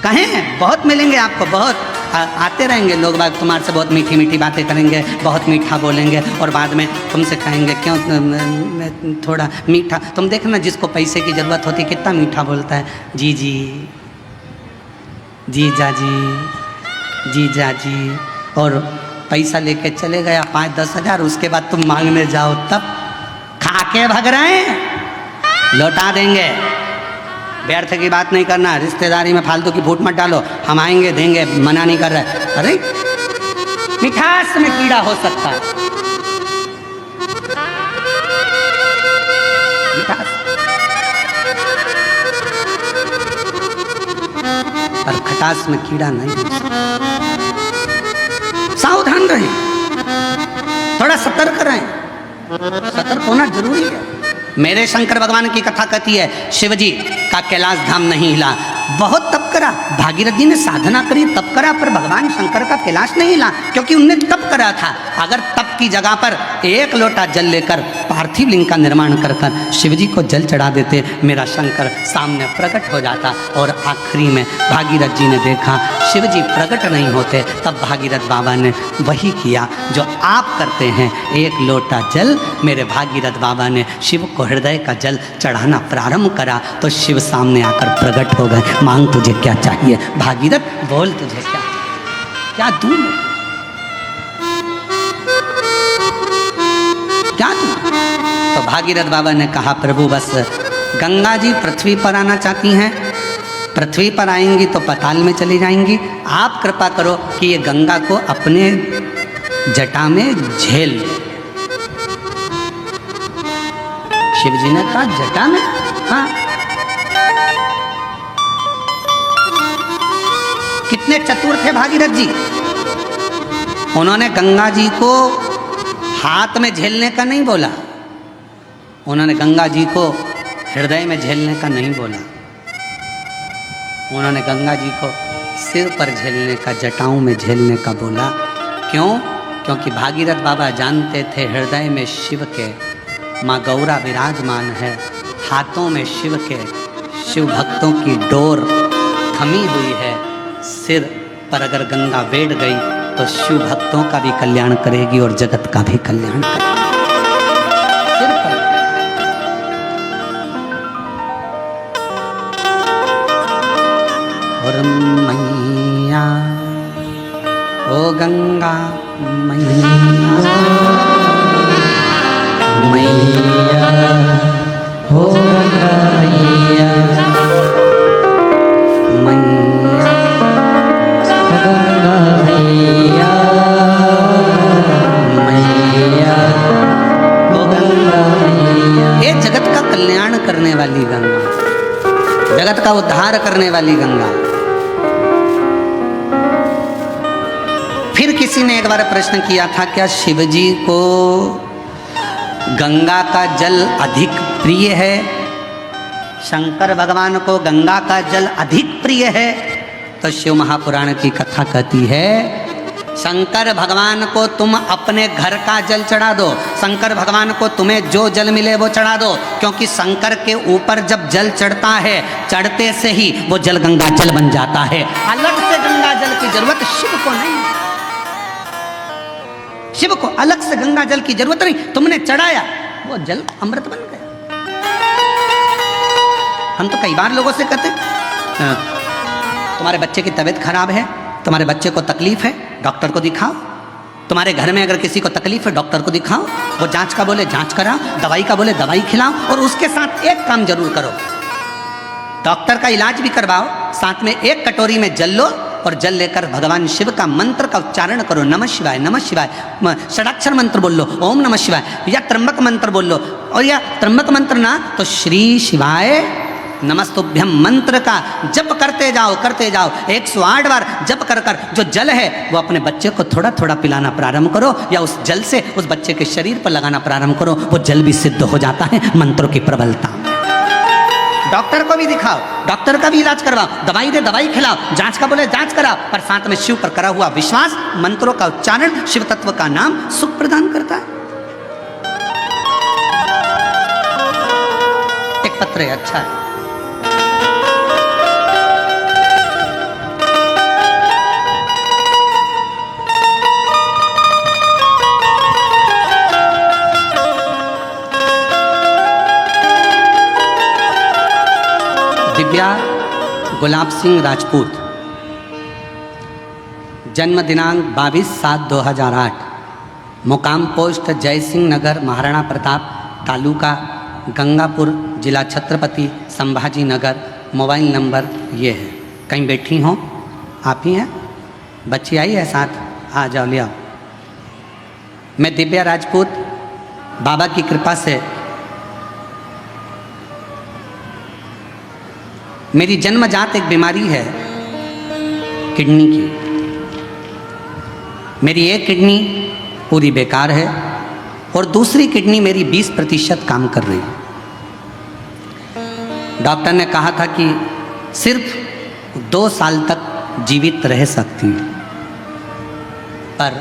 [SPEAKER 1] कहें बहुत मिलेंगे आपको, बहुत आते रहेंगे लोग बाग, तुम्हारे से बहुत मीठी मीठी बातें करेंगे, बहुत मीठा बोलेंगे और बाद में तुमसे कहेंगे क्यों थोड़ा मीठा। तुम देखना जिसको पैसे की ज़रूरत होती कितना मीठा बोलता है। जी जी, जी जा जी, जी जा जी। और पैसा लेके चले गया 5-10 हज़ार, उसके बाद तुम मांगने जाओ तब खा के भग रहे हैं, लौटा देंगे। व्यर्थ की बात नहीं करना, रिश्तेदारी में फालतू की फूट मत डालो। हम आएंगे देंगे, मना नहीं कर रहे। अरे मिठास में कीड़ा हो सकता है, मिठास पर खटास में कीड़ा नहीं हो सकता। सावधान रहें, थोड़ा सतर्क रहें, सतर्क होना जरूरी है। मेरे शंकर भगवान की कथा कहती है शिव जी का कैलाश धाम नहीं हिला। बहुत तप करा, भागीरथ जी ने साधना करी, तप करा, पर भगवान शंकर का कैलाश नहीं हिला, क्योंकि उनने तप करा था। अगर तप की जगह पर एक लोटा जल लेकर पार्थिव लिंग का निर्माण कर कर शिव जी को जल चढ़ा देते, मेरा शंकर सामने प्रकट हो जाता। और आखिरी में भागीरथ जी ने देखा शिव जी प्रकट नहीं होते, तब भागीरथ बाबा ने वही किया जो आप करते हैं। एक लोटा जल मेरे भागीरथ बाबा ने शिव को हृदय का जल चढ़ाना प्रारंभ करा तो शिव सामने आकर प्रकट हो गए। मांग तुझे क्या चाहिए भागीरथ, बोल तुझे क्या दूं, क्या दूं? तो भागीरथ बाबा ने कहा प्रभु बस गंगा जी पृथ्वी पर आना चाहती हैं, पृथ्वी पर आएंगी तो पाताल में चली जाएंगी, आप कृपा करो कि ये गंगा को अपने जटा में झेल। शिव जी ने कहा जटा में? हाँ। कितने चतुर थे भागीरथ जी, उन्होंने गंगा जी को हाथ में झेलने का नहीं बोला, उन्होंने गंगा जी को हृदय में झेलने का नहीं बोला, उन्होंने गंगा जी को सिर पर झेलने का, जटाओं में झेलने का बोला। क्यों? क्योंकि भागीरथ बाबा जानते थे हृदय में शिव के माँ गौरा विराजमान है, हाथों में शिव के, शिव भक्तों की डोर थमी हुई है। सिर पर अगर गंगा बैठ गई तो शिव भक्तों का भी कल्याण करेगी और जगत का भी कल्याण करेगी। सिर पर और मैया ओ गंगा मैया,
[SPEAKER 2] मैया हो गंगा मैया,
[SPEAKER 1] मैया
[SPEAKER 2] गंगा मैया, मैया हो गंगा मैया।
[SPEAKER 1] ये जगत का कल्याण करने वाली गंगा, जगत का उद्धार करने वाली गंगा। फिर किसी ने एक बार प्रश्न किया था क्या शिव जी को गंगा का जल अधिक प्रिय है? शंकर भगवान को गंगा का जल अधिक प्रिय है? तो शिव महापुराण की कथा कहती है शंकर भगवान को तुम अपने घर का जल चढ़ा दो, शंकर भगवान को तुम्हें जो जल मिले वो चढ़ा दो, क्योंकि शंकर के ऊपर जब जल चढ़ता है चढ़ते से ही वो जल गंगा जल बन जाता है। अलग से गंगा जल की जरूरत शिव को नहीं, शिव को अलग से गंगा जल की जरूरत नहीं, तुमने चढ़ाया वो जल अमृत बन गया। हम तो कई बार लोगों से कहते तुम्हारे बच्चे की तबीयत खराब है, तुम्हारे बच्चे को तकलीफ है, डॉक्टर को दिखाओ। तुम्हारे घर में अगर किसी को तकलीफ है डॉक्टर को दिखाओ, वो जांच का बोले जांच कराओ, दवाई का बोले दवाई खिलाओ, और उसके साथ एक काम जरूर करो, डॉक्टर का इलाज भी करवाओ, साथ में एक कटोरी में जल लो और जल लेकर भगवान शिव का मंत्र का उच्चारण करो, नमः शिवाय नमः शिवाय, षडाक्षर मंत्र बोल लो, ओम नमः शिवाय, या त्र्यंबक मंत्र बोल लो, और या त्र्यंबक मंत्र ना तो श्री शिवाय नमस्तुभ्यम मंत्र का जप करते जाओ 108 बार जप कर कर जो जल है वो अपने बच्चे को थोड़ा थोड़ा पिलाना प्रारंभ करो, या उस जल से उस बच्चे के शरीर पर लगाना प्रारंभ करो, वो जल भी सिद्ध हो जाता है मंत्रों की प्रबलता। डॉक्टर को भी दिखाओ, डॉक्टर का भी इलाज करवाओ, दवाई दे दवाई खिलाओ, जांच का बोले जांच कराओ, पर साथ में शिव पर करा हुआ विश्वास, मंत्रों का उच्चारण, शिव तत्व का नाम सुख प्रदान करता है। एक पत्र है, अच्छा है। दिव्या गुलाब सिंह राजपूत, जन्म दिनांक 22/7/2008, मुकाम पोस्ट जय सिंह नगर, महाराणा प्रताप, तालुका गंगापुर, जिला छत्रपति संभाजी नगर। मोबाइल नंबर ये है। कहीं बैठी हो? आप ही हैं? बच्ची आई है साथ? आ जाओ, ले आओ। मैं दिव्या राजपूत, बाबा की कृपा से मेरी जन्मजात एक बीमारी है किडनी की। मेरी एक किडनी पूरी बेकार है और दूसरी किडनी मेरी 20% काम कर रही है। डॉक्टर ने कहा था कि सिर्फ 2 साल तक जीवित रह सकती है, पर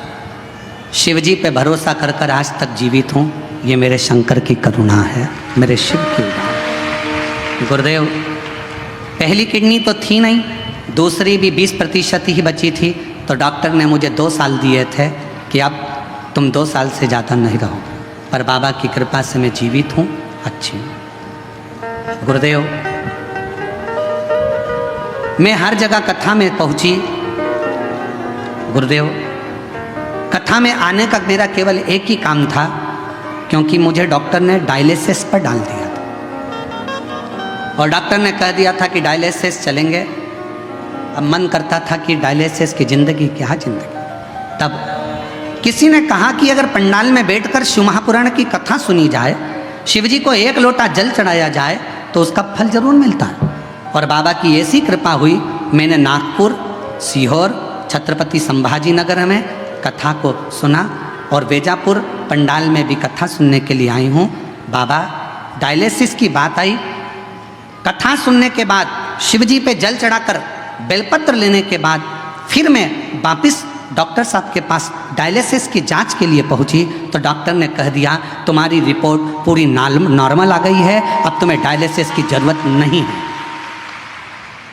[SPEAKER 1] शिव जी पे भरोसा कर कर आज तक जीवित हूँ, ये मेरे शंकर की करुणा है, मेरे शिव की उदार। गुरुदेव, पहली किडनी तो थी नहीं, दूसरी भी 20% ही बची थी, तो डॉक्टर ने मुझे 2 साल दिए थे कि अब तुम 2 साल से ज़्यादा नहीं रहोगे, पर बाबा की कृपा से मैं जीवित हूँ, अच्छी हूँ। गुरुदेव, मैं हर जगह कथा में पहुँची। गुरुदेव, कथा में आने का मेरा केवल एक ही काम था, क्योंकि मुझे डॉक्टर ने डायलिसिस पर डाल दिया था और डॉक्टर ने कह दिया था कि डायलिसिस चलेंगे। अब मन करता था कि डायलिसिस की ज़िंदगी क्या ज़िंदगी। तब किसी ने कहा कि अगर पंडाल में बैठकर शिव महापुराण की कथा सुनी जाए, शिव जी को 1 लोटा जल चढ़ाया जाए, तो उसका फल जरूर मिलता है। और बाबा की ऐसी कृपा हुई, मैंने नागपुर, सीहोर, छत्रपति संभाजी नगर में कथा को सुना और बेजापुर पंडाल में भी कथा सुनने के लिए आई हूँ। बाबा, डायलिसिस की बात आई, कथा सुनने के बाद, शिव जी पे जल चढ़ाकर बेलपत्र लेने के बाद फिर मैं वापस डॉक्टर साहब के पास डायलिसिस की जांच के लिए पहुंची, तो डॉक्टर ने कह दिया तुम्हारी रिपोर्ट पूरी नॉर्मल आ गई है, अब तुम्हें डायलिसिस की ज़रूरत नहीं है।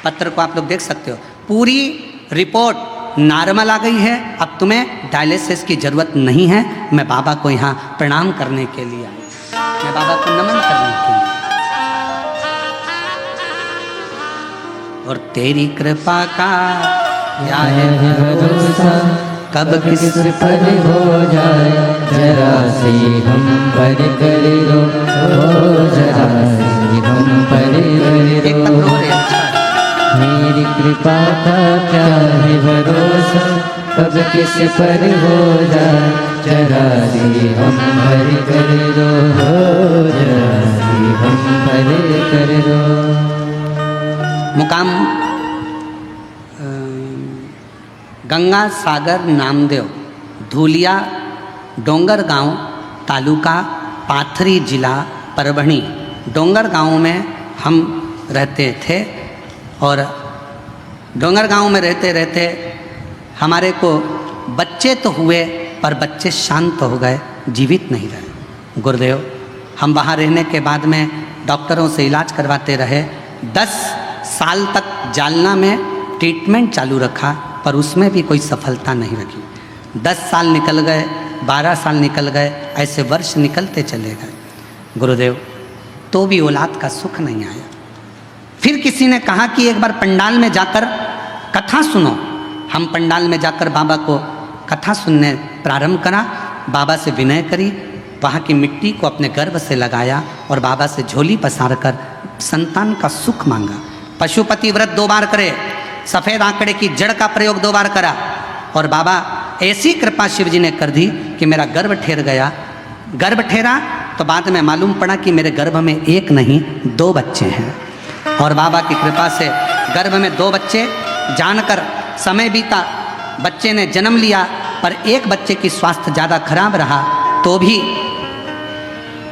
[SPEAKER 1] पत्र को आप लोग देख सकते हो, पूरी रिपोर्ट नॉर्मल आ गई है, अब तुम्हें डायलिसिस की ज़रूरत नहीं है। मैं बाबा को यहाँ प्रणाम करने के लिए आई, मैं बाबा को नमन करने के लिए। और तेरी कृपा का क्या है
[SPEAKER 2] भरोसा, कब किस पर हो जाए, जरा से हम पर कर दो, जरा से हम पर कर
[SPEAKER 1] एक
[SPEAKER 2] दो।
[SPEAKER 1] अच्छा है।
[SPEAKER 2] मेरी कृपा का क्या है भरोसा, कब किस पर हो जाए, जरा से हम पर कर दो, जरा से हम पर कर दो।
[SPEAKER 1] मुकाम गंगा सागर नामदेव, धूलिया डोंगर गांव, तालुका पाथरी, जिला परभणी। डोंगर गांव में हम रहते थे और डोंगर गांव में रहते रहते हमारे को बच्चे तो हुए, पर बच्चे शांत हो गए, जीवित नहीं रहे। गुरुदेव, हम वहाँ रहने के बाद में डॉक्टरों से इलाज करवाते रहे। 10 साल तक जालना में ट्रीटमेंट चालू रखा, पर उसमें भी कोई सफलता नहीं रखी। 10 साल निकल गए, 12 साल निकल गए, ऐसे वर्ष निकलते चले गए। गुरुदेव, तो भी औलाद का सुख नहीं आया। फिर किसी ने कहा कि एक बार पंडाल में जाकर कथा सुनो। हम पंडाल में जाकर बाबा को कथा सुनने प्रारंभ करा, बाबा से विनय करी, वहाँ की मिट्टी को अपने गर्भ से लगाया और बाबा से झोली पसार कर संतान का सुख मांगा। पशुपति व्रत 2 बार करे, सफ़ेद आंकड़े की जड़ का प्रयोग 2 बार करा और बाबा ऐसी कृपा शिव जी ने कर दी कि मेरा गर्भ ठहर गया। गर्भ ठहरा तो बाद में मालूम पड़ा कि मेरे गर्भ में 1 नहीं 2 बच्चे हैं। और बाबा की कृपा से गर्भ में 2 बच्चे, जानकर समय बीता, बच्चे ने जन्म लिया, पर एक बच्चे की स्वास्थ्य ज़्यादा खराब रहा, तो भी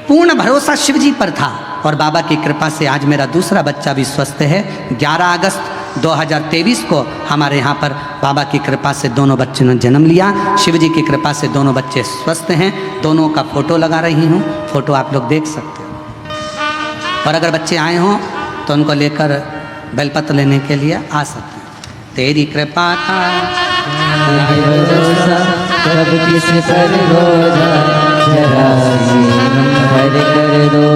[SPEAKER 1] पूर्ण भरोसा शिव जी पर था और बाबा की कृपा से आज मेरा दूसरा बच्चा भी स्वस्थ है। 11 अगस्त 2023 को हमारे यहाँ पर बाबा की कृपा से दोनों बच्चों ने जन्म लिया। शिव जी की कृपा से दोनों बच्चे स्वस्थ हैं। दोनों का फोटो लगा रही हूँ, फोटो आप लोग देख सकते हो। और अगर बच्चे आए हों तो उनको लेकर बेलपत्र लेने के लिए आ सकते हैं। तेरी कृपा का
[SPEAKER 2] भरोसा, कब किस पर हो जाए, जरा से हम पर कर दो,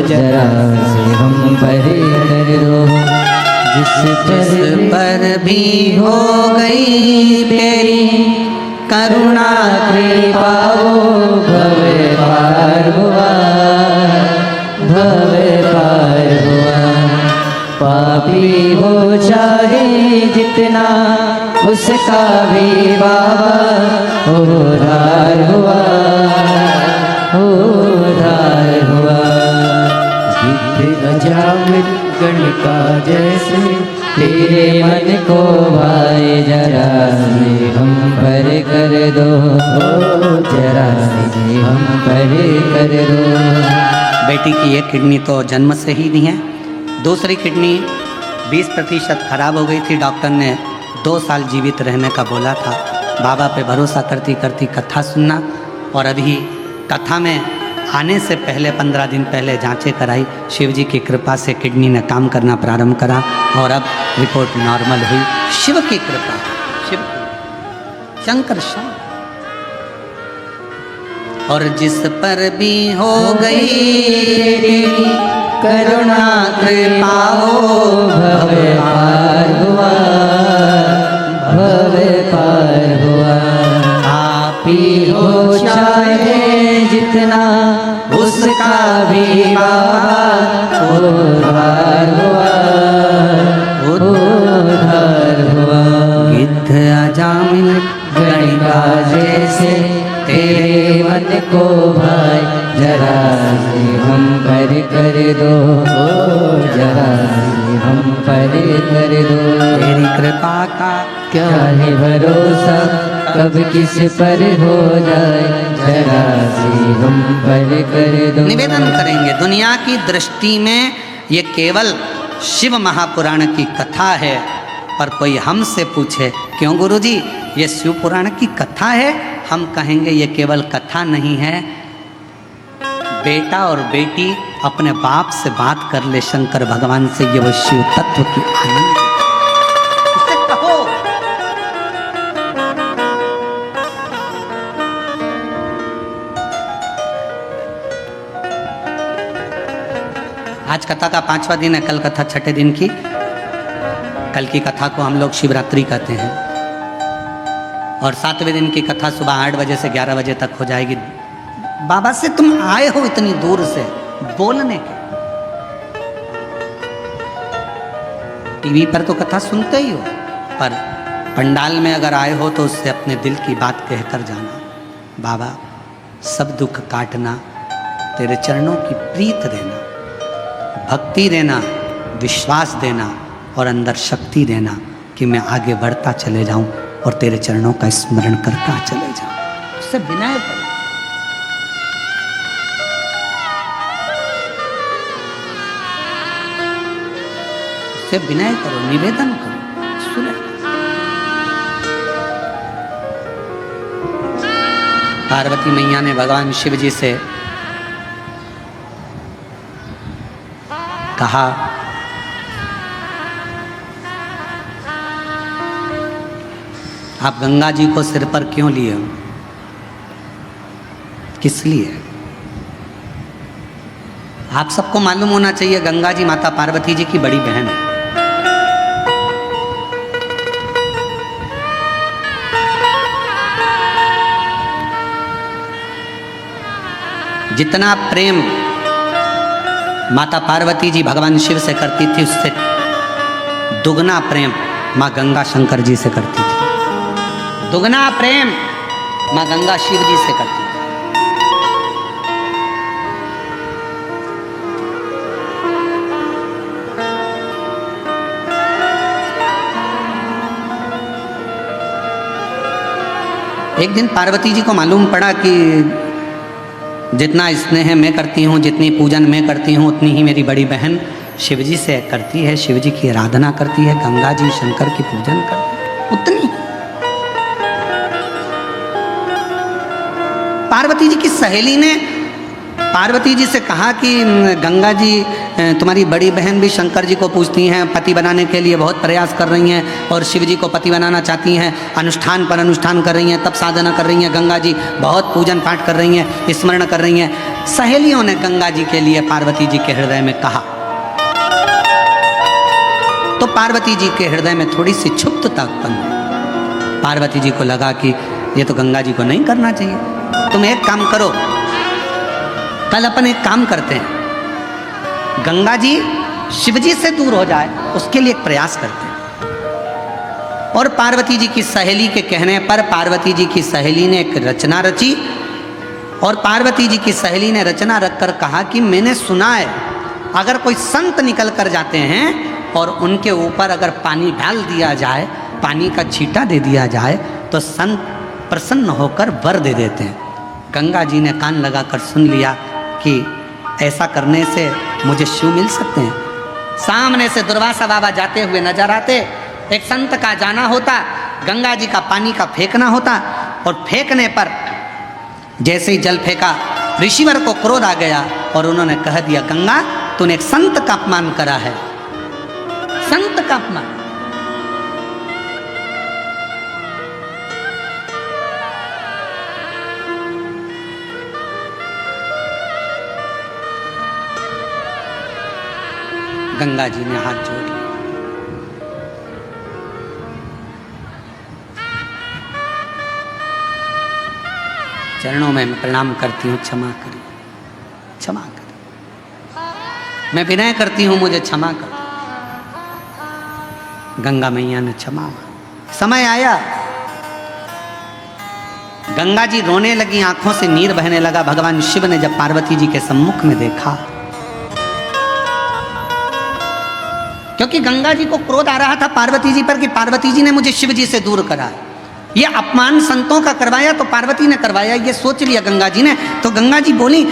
[SPEAKER 2] जरा से हम पर कर दो। जिस
[SPEAKER 1] पर भी हो गई तेरी करुणा
[SPEAKER 2] कृपा, भव पार हुआ, भव पार हुआ। पापी हो चाहे जितना, उसका भी बाबा उद्धार हुआ, उद्धार हुआ। गिद्ध अजामिल गणिका जैसे, तेरे मन को भाए, जरा से हम पर कर दो, जरा से हम पर कर दो।
[SPEAKER 1] बेटी की 1 किडनी तो जन्म से ही नहीं है, दूसरी किडनी 20% खराब हो गई थी। डॉक्टर ने 2 साल जीवित रहने का बोला था, बाबा पे भरोसा करती करती कथा सुनना। और अभी कथा में आने से पहले 15 दिन पहले जांचें कराई, शिव जी की कृपा से किडनी ने काम करना प्रारंभ करा और अब रिपोर्ट नॉर्मल हुई। शिव की कृपा, शिव की, शंकर शंकर। और जिस पर भी हो गई
[SPEAKER 2] करुणा कृपा हो, भव पार हुआ, भव पार हुआ। आप ही हो चाहे जितना, उसका भी बाबा उद्धार हुआ, उद्धार हुआ।
[SPEAKER 1] गिद्ध अजामिल
[SPEAKER 2] गणिका जैसे तेरे मन को भाई, जरा से हम पर कर दो, जरा से हम पर कर दो।
[SPEAKER 1] तेरी कृपा का
[SPEAKER 2] क्या है भरोसा, कब किस पर हो जाए, जरा से हम पर कर दो।
[SPEAKER 1] निवेदन करेंगे, दुनिया की दृष्टि में ये केवल शिव महापुराण की कथा है, पर कोई हमसे पूछे क्यों गुरुजी ये शिव पुराण की कथा है, हम कहेंगे ये केवल कथा नहीं है। बेटा और बेटी अपने बाप से बात कर ले शंकर भगवान से, ये वो शिव तत्व की आनंद है। इसे कहो। आज कथा का 5वां दिन है, कल कथा 6ठे दिन की। कल की कथा को हम लोग शिवरात्रि कहते हैं और 7वें दिन की कथा सुबह 8 बजे से 11 बजे तक हो जाएगी। बाबा से तुम आए हो इतनी दूर से बोलने के, टीवी पर तो कथा सुनते ही हो, पर पंडाल में अगर आए हो तो उससे अपने दिल की बात कहकर जाना। बाबा सब दुख काटना, तेरे चरणों की प्रीत देना, भक्ति देना, विश्वास देना और अंदर शक्ति देना कि मैं आगे बढ़ता चले जाऊं और तेरे चरणों का स्मरण करता चले जाऊं। उससे विनय करो, उससे विनय करो, निवेदन करो, सुने। पार्वती मैया ने भगवान शिव जी से कहा, आप गंगा जी को सिर पर क्यों लिए हो, किस लिए? आप सबको मालूम होना चाहिए गंगा जी माता पार्वती जी की बड़ी बहन है। जितना प्रेम माता पार्वती जी भगवान शिव से करती थी, उससे दुगना प्रेम माँ गंगा शंकर जी से करती थी। दुगना प्रेम माँ गंगा शिव जी से करती थी। एक दिन पार्वती जी को मालूम पड़ा कि जितना स्नेह मैं करती हूँ, जितनी पूजन मैं करती हूँ, उतनी ही मेरी बड़ी बहन शिव जी से करती है, शिव जी की आराधना करती है, गंगा जी शंकर की पूजन करती है, उतनी। पार्वती जी की सहेली ने पार्वती जी से कहा कि गंगा जी तुम्हारी बड़ी बहन भी शंकर जी को पूजती हैं, पति बनाने के लिए बहुत प्रयास कर रही हैं और शिव जी को पति बनाना चाहती हैं, अनुष्ठान पर अनुष्ठान कर रही हैं, तप साधना कर रही हैं, गंगा जी बहुत पूजन पाठ कर रही हैं, स्मरण कर रही हैं। सहेलियों ने गंगा जी के लिए पार्वती जी के हृदय में कहा, तो पार्वती जी के हृदय में थोड़ी सी क्षुब्धता उत्पन्न हुई। पार्वती जी को लगा कि ये तो गंगा जी को नहीं करना चाहिए, तुम एक काम करो, कल अपन एक काम करते हैं, गंगा जी शिव जी से दूर हो जाए उसके लिए एक प्रयास करते हैं। और पार्वती जी की सहेली के कहने पर पार्वती जी की सहेली ने एक रचना रची और पार्वती जी की सहेली ने रचना रखकर कहा कि मैंने सुना है अगर कोई संत निकल कर जाते हैं और उनके ऊपर अगर पानी डाल दिया जाए, पानी का छींटा दे दिया जाए तो संत प्रसन्न होकर वर दे देते हैं। गंगा जी ने कान लगाकर सुन लिया कि ऐसा करने से मुझे शिव मिल सकते हैं। सामने से दुर्वासा बाबा जाते हुए नजर आते, एक संत का जाना होता, गंगा जी का पानी का फेंकना होता, और फेंकने पर जैसे ही जल फेंका ऋषिवर को क्रोध आ गया और उन्होंने कह दिया, गंगा तूने एक संत का अपमान करा है, संत का अपमान। गंगा जी ने हाथ जोड़ लिया। चरणों में मैं प्रणाम करती हूँ, क्षमा करिए, क्षमा करिए, मैं विनय करती हूँ, मुझे क्षमा कर। गंगा मैया ने क्षमा। समय आया, गंगा जी रोने लगी, आंखों से नीर बहने लगा। भगवान शिव ने जब पार्वती जी के सम्मुख में देखा, क्योंकि गंगा जी को क्रोध आ रहा था पार्वती जी पर कि पार्वती जी ने मुझे शिव जी से दूर करा, ये अपमान संतों का करवाया तो पार्वती ने करवाया, ये सोच लिया गंगा जी ने। तो गंगा जी बोली,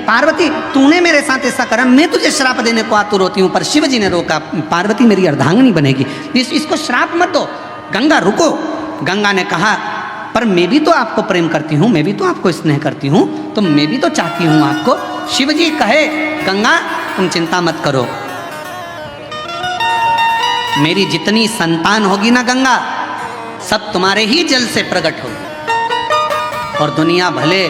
[SPEAKER 1] पार्वती तूने मेरे साथ ऐसा करा, मैं तुझे श्राप देने को आतुर होती हूँ, पर शिव जी ने रोका, पार्वती मेरी अर्धांगिनी बनेगी, इसको श्राप मत दो, गंगा रुको। गंगा ने कहा, पर मैं भी तो आपको प्रेम करती हूँ, मैं भी तो आपको स्नेह करती हूँ, तो मैं भी तो चाहती हूँ आपको। शिव जी कहे, गंगा तुम चिंता मत करो, मेरी जितनी संतान होगी ना गंगा, सब तुम्हारे ही जल से प्रकट होगी, और दुनिया भले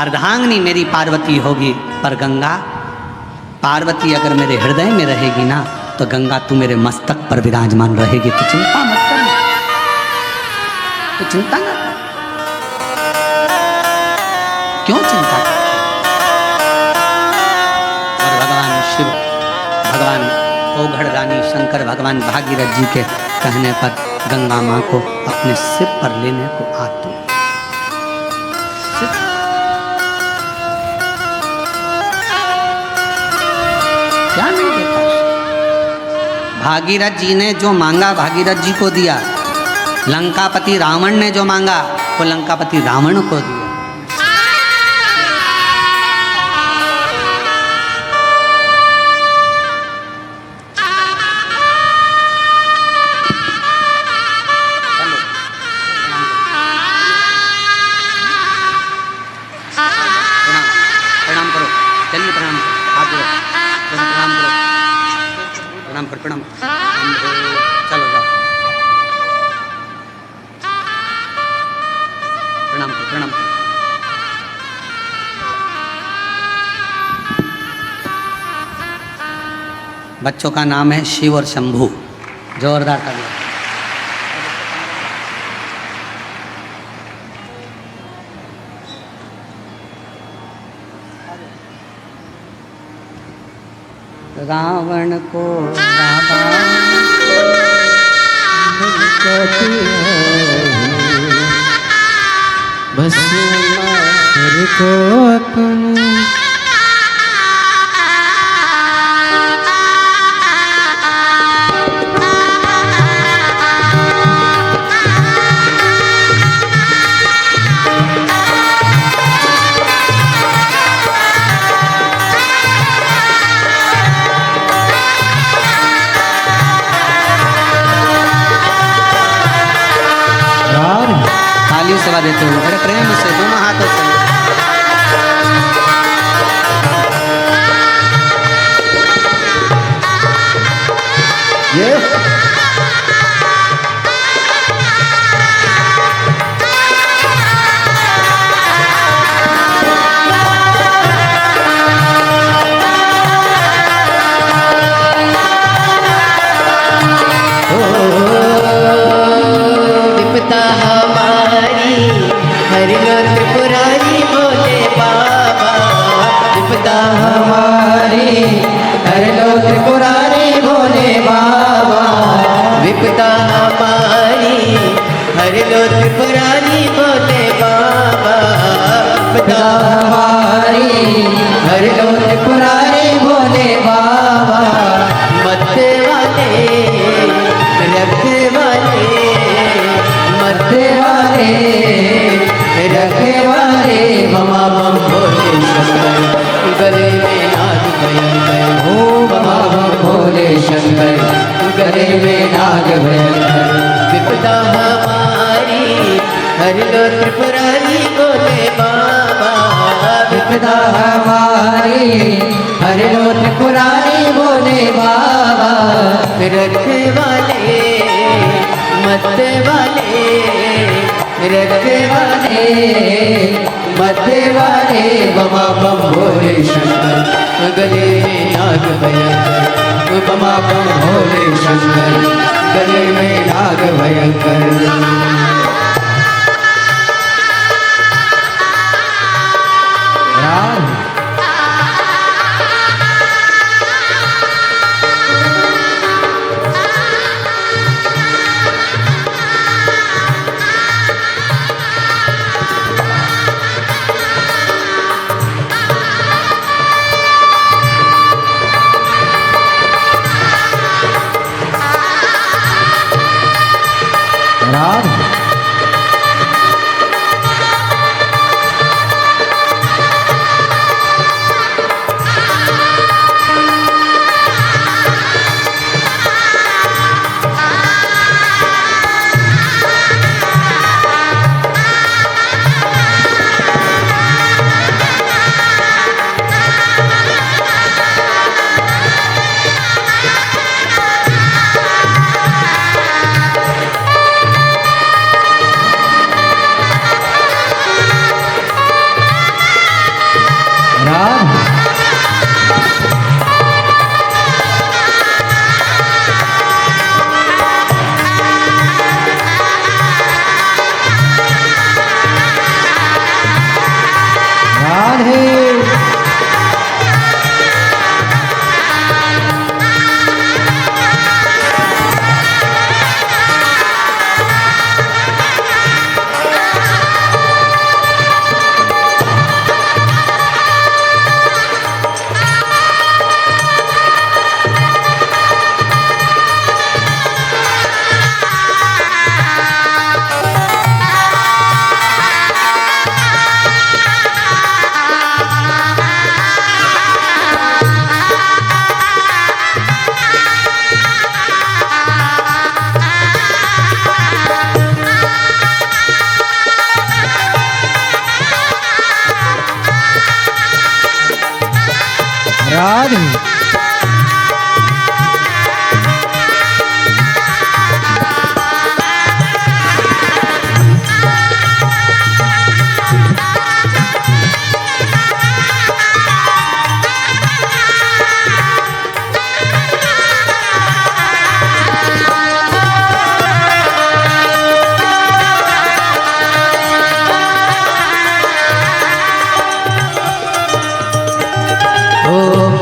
[SPEAKER 1] अर्धांगिनी मेरी पार्वती होगी, पर गंगा पार्वती अगर मेरे हृदय में रहेगी ना, तो गंगा तू मेरे मस्तक पर विराजमान रहेगी। तो चिंता मत कर, तो चिंता ना कर, क्यों चिंता कर। और भगवान शिव, भगवान ओघड़ रानी शंकर, भगवान भागीरथ जी के कहने पर गंगा माँ को अपने सिर पर लेने को आतुर। क्या नहीं देता, भागीरथ जी ने जो मांगा भागीरथ जी को दिया, लंकापति रावण ने जो मांगा वो लंकापति रावण को दिया। प्रणाम, चलो जाओ, प्रणाम करो, प्रणाम करो। बच्चों का नाम है शिव और शंभू, जोरदार तालियां। रावण को
[SPEAKER 2] बस को अपने
[SPEAKER 1] सेवा देते हो, बड़े प्रेम से दोनों हाथों से।
[SPEAKER 2] विपदा हमारी हर लो त्रिपुरारी बोले बाबा, विपदा हमारी हर लो त्रिपुरारी बोले बाबा। मरते वाले रखने वाले, मरते वाले रखने वाले, ममा बम भोले शंकर, गले में नाग भयंकर, हो ममा बम भोले शंकर, गले में नाग भयंकर। विपदा हर लो त्रिपुरारी बोले बाबा विपदा हमारी हर लो त्रिपुरारी बोले बाबा रखने वाले मरने वाले रखने वाले मरने वाले बमा बम भोले शंकर गले में नाग भयंकर बमा बम भोले शंकर गले में नाग भयंकर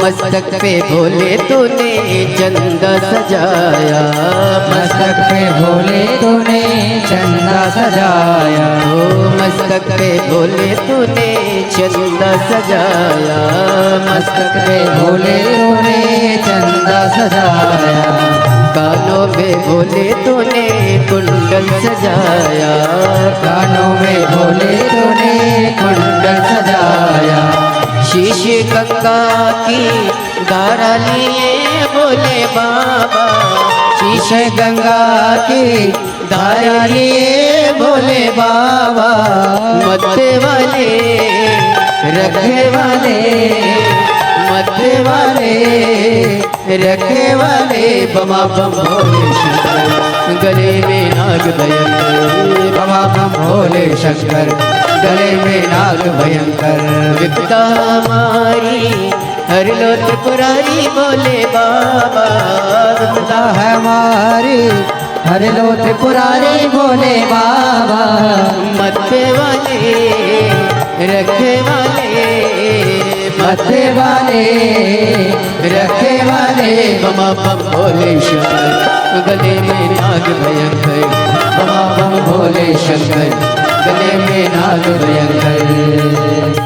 [SPEAKER 2] मस्तक पे भोले तूने चंदा सजाया मस्तक पे भोले तूने चंदा सजाया ओ मस्तक पे भोले तूने चंदा सजाया मस्तक पे भोले तूने चंदा सजाया कानों में भोले तूने कुंडल सजाया कानों में भोले तूने कुंडल सजाया शीश गंगा की धारा लिए बोले बाबा शीश गंगा की धारा लिए बोले बाबा मत्थे वाले रखे वाले मत्थे वाले रखे वाले बमा बम भोले शंकर गले में नाग भयंकर बमा बम भोले शंकर गले में नाग भयंकर विपदा हमारी हर लो त्रिपुरारी बोले बाबा विपदा हमारी हर लो त्रिपुरारी बोले बाबा मत्थे वाले रखे वाले मत्थे वाले रखे वाले बमा बम भोले शंकर गले में नाग भयंकर बमा बम भोले शंकर गले में नाग भयंकर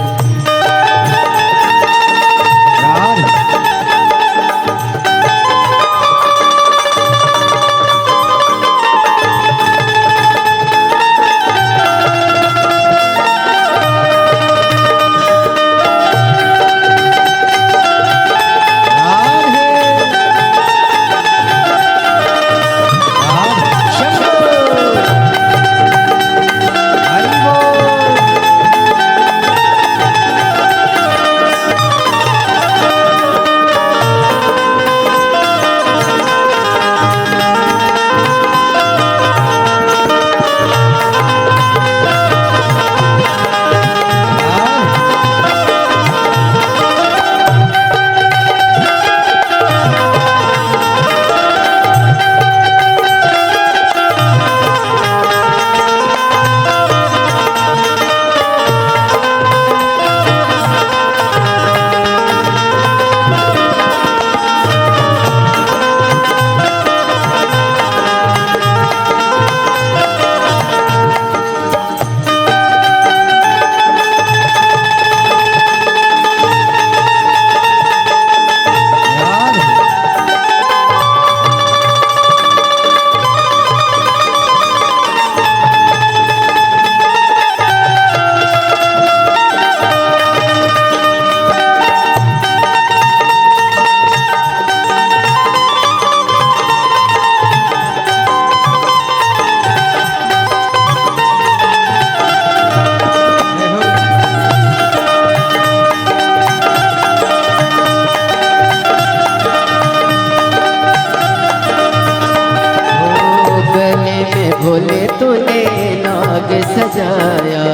[SPEAKER 2] सजाया,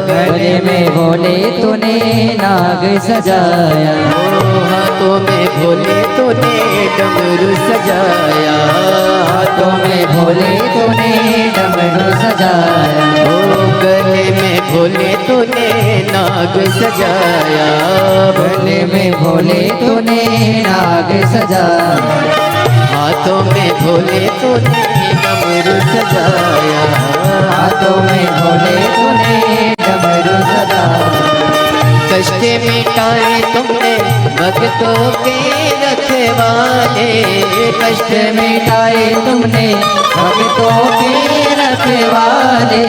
[SPEAKER 2] गले में भोले तूने नाग सजाया, हाथों में भोले तूने डमरू सजाया, हाथों में भोले तूने डमरू सजाया, गले में भोले तूने नाग सजाया, गले में भोले तूने नाग सजाया, हाथों में भोले तूने डमरू सजाया, हाथों में भोले तूने डमरू सजाया, कष्ट मिटाए तुमने भक्तों के रखवाले, कष्ट मिटाए तुमने भक्तों के रखवाले,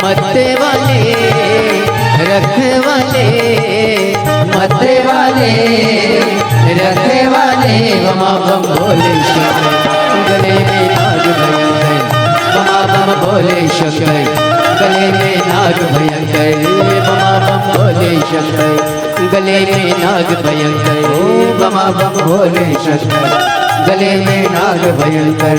[SPEAKER 2] मत वाले रखवाले, मत वाले रखवाले, बमा बम भोले शंकर, गले में नाग भयंकर, बमा बम भोले शंकर, गले में नाग भयंकर, बमा बम भोले शंकर, गले में नाग भयंकर, बमा बम भोले शंकर, गले में नाग भयंकर।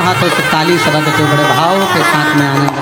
[SPEAKER 1] हाथों से ताली शब्द के बड़े भाव के साथ में आनंद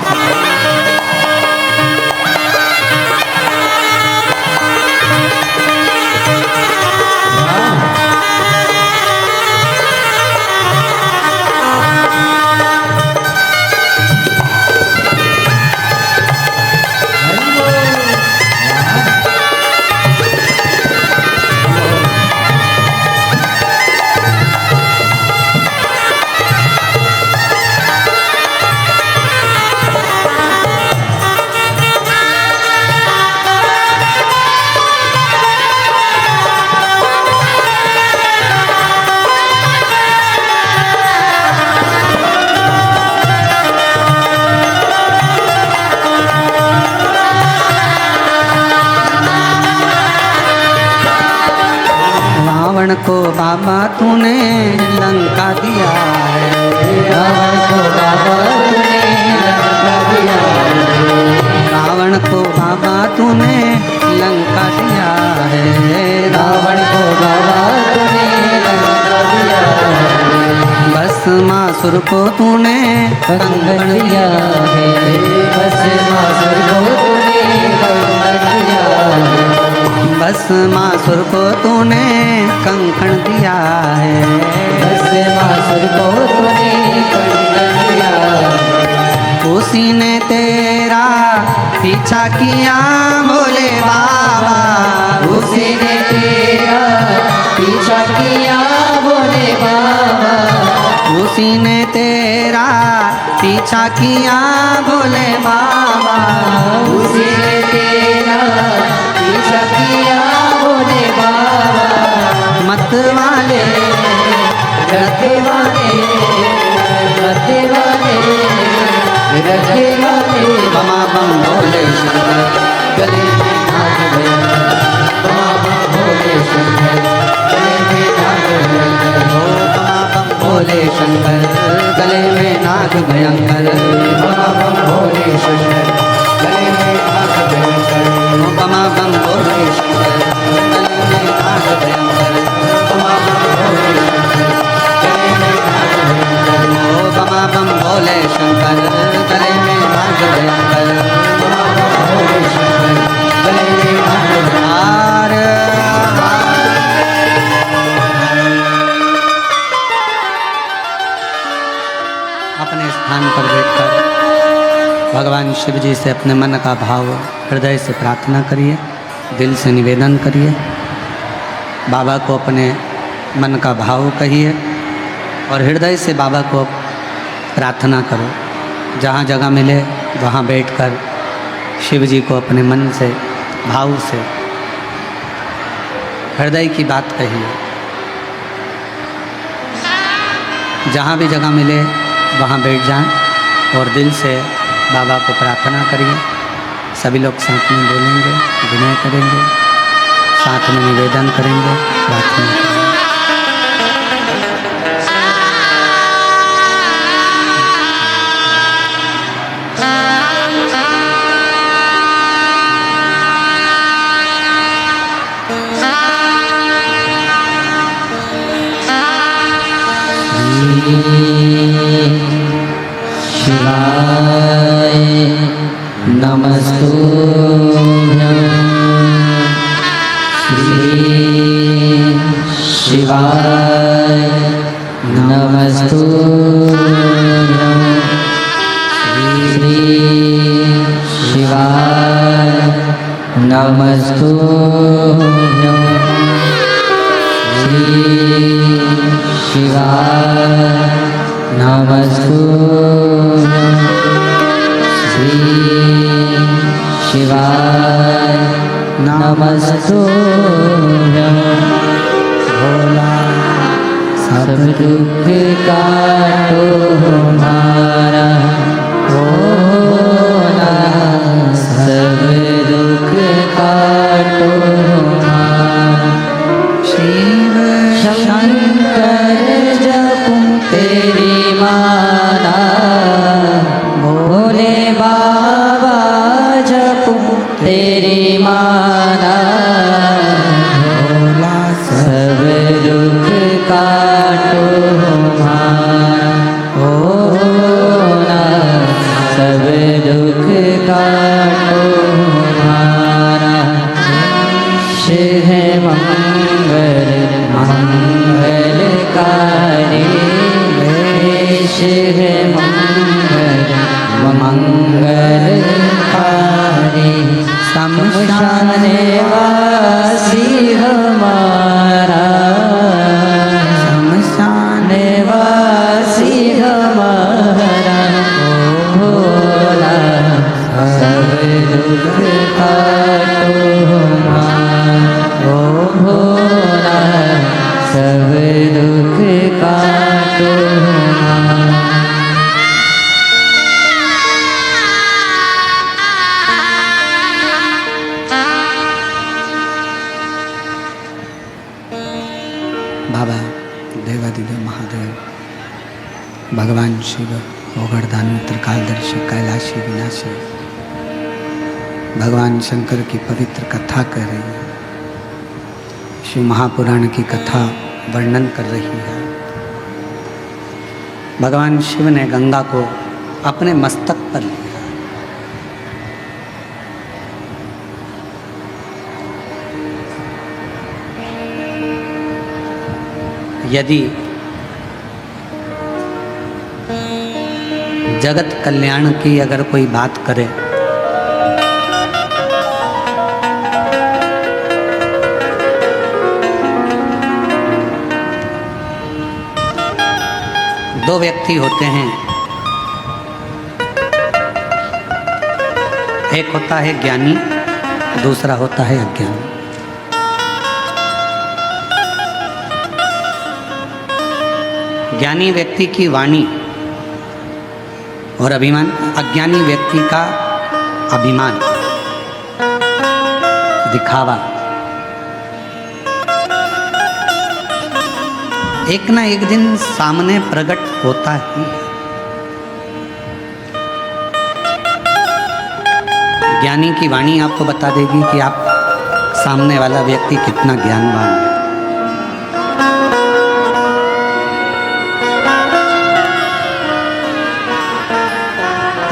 [SPEAKER 1] रावण को बाबा तूने लंका दिया है,
[SPEAKER 2] रावण को बाबा तूने लंका दिया है,
[SPEAKER 1] रावण को बाबा तूने लंका दिया है,
[SPEAKER 2] रावण को बाबा तूने लंका दिया है,
[SPEAKER 1] भस्मासुर को तूने
[SPEAKER 2] कंगन दिया है, भस्मासुर को तूने कंगन दिया है,
[SPEAKER 1] भस्मासुर को तूने कंकण दिया है,
[SPEAKER 2] भस्मासुर को तूने कंगन दिया है,
[SPEAKER 1] उसी ने तेरा पीछा किया भोले बाबा,
[SPEAKER 2] उसी ने तेरा पीछा किया भोले बाबा,
[SPEAKER 1] उसी ने तेरा पीछा किया भोले बाबा,
[SPEAKER 2] उसी ने तेरा पीछा किया भोले बाबा,
[SPEAKER 1] मत वाले
[SPEAKER 2] रखे वाले रखे वाले रखे वाले,
[SPEAKER 1] बमा बम भोले शंकर,
[SPEAKER 2] गले में नाग भयंकर, बमा बम भोले शंकर, गले में नाग भयंकर,
[SPEAKER 1] बमा बम भोले शंकर, गले में नाग भयंकर,
[SPEAKER 2] बमा बम भोले शंकर, गले में नाग भयंकर,
[SPEAKER 1] बमा बम भोले शंकर, गले में नाग भयंकर,
[SPEAKER 2] बमा बम भोले शंकर, गले में नाग भयंकर,
[SPEAKER 1] बमा बम भोले शंकर, गले में नाग भयंकर,
[SPEAKER 2] बमा बम भोले शंकर, गले में नाग भयंकर।
[SPEAKER 1] अपने स्थान पर बैठकर भगवान शिव जी से अपने मन का भाव हृदय से प्रार्थना करिए, दिल से निवेदन करिए, बाबा को अपने मन का भाव कहिए और हृदय से बाबा को प्रार्थना करो। जहाँ जगह मिले वहाँ बैठकर शिव जी को अपने मन से, भाव से, हृदय की बात कहिए। जहाँ भी जगह मिले वहाँ बैठ जाएं और दिल से बाबा को प्रार्थना करिए। सभी लोग साथ में बोलेंगे, विनय करेंगे, साथ में निवेदन करेंगे, प्रार्थना करेंगे।
[SPEAKER 2] शिवाय नमस्तुभ्यं। श्री शिवाय नमस्तुभ्यं। श्री शिवाय नमस्तुभ्यं। श्री शिवाय नमस्तुभ्यं। श्री शिवाय नमस्तुभ्यं। भोला सब दुख काटो हमारा, भोला सब दुख काटो हमारा। शिव शंकर जपूं तेरी माला, भोले बाबा जपूं तेरी माला। भोला सब दुख काटो हमारा, भोला सब दुख काटो हमारा। शिव मंगल मंगलकारी, शिव मंगल मंगलकारी। शमशान वासी हमारा, शमशान वासी हमारा। भोला सब दुख काटो हमारा, भोला सब दुख काटो हमारा।
[SPEAKER 1] बाबा देवादिदेव महादेव, भगवान शिव, ओगड़दानी, त्रिकालदर्शी, कैलाशी, विनाशी, भगवान शंकर की पवित्र कथा कर रही है। शिव महापुराण की कथा वर्णन कर रही है। भगवान शिव ने गंगा को अपने मस्तक पर लिया। यदि जगत कल्याण की अगर कोई बात करे दो व्यक्ति होते हैं, एक होता है ज्ञानी, दूसरा होता है अज्ञानी। ज्ञानी व्यक्ति की वाणी और अभिमान, अज्ञानी व्यक्ति का अभिमान, दिखावा। एक ना एक दिन सामने प्रकट होता ही है। ज्ञानी की वाणी आपको बता देगी कि आप सामने वाला व्यक्ति कितना ज्ञानवान है।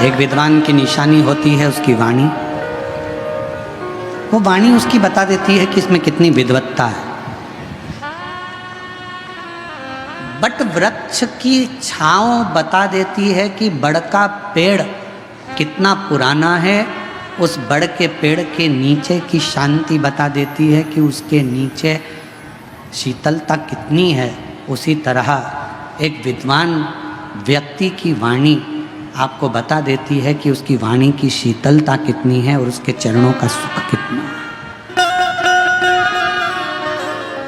[SPEAKER 1] एक विद्वान की निशानी होती है उसकी वाणी। वो वाणी उसकी बता देती है कि इसमें कितनी विद्वत्ता है। बट वृक्ष की छांव बता देती है कि बड़ का पेड़ कितना पुराना है उस बड़ के पेड़ के नीचे की शांति बता देती है कि उसके नीचे शीतलता कितनी है, उसी तरह एक विद्वान व्यक्ति की वाणी आपको बता देती है कि उसकी वाणी की शीतलता कितनी है और उसके चरणों का सुख कितना है।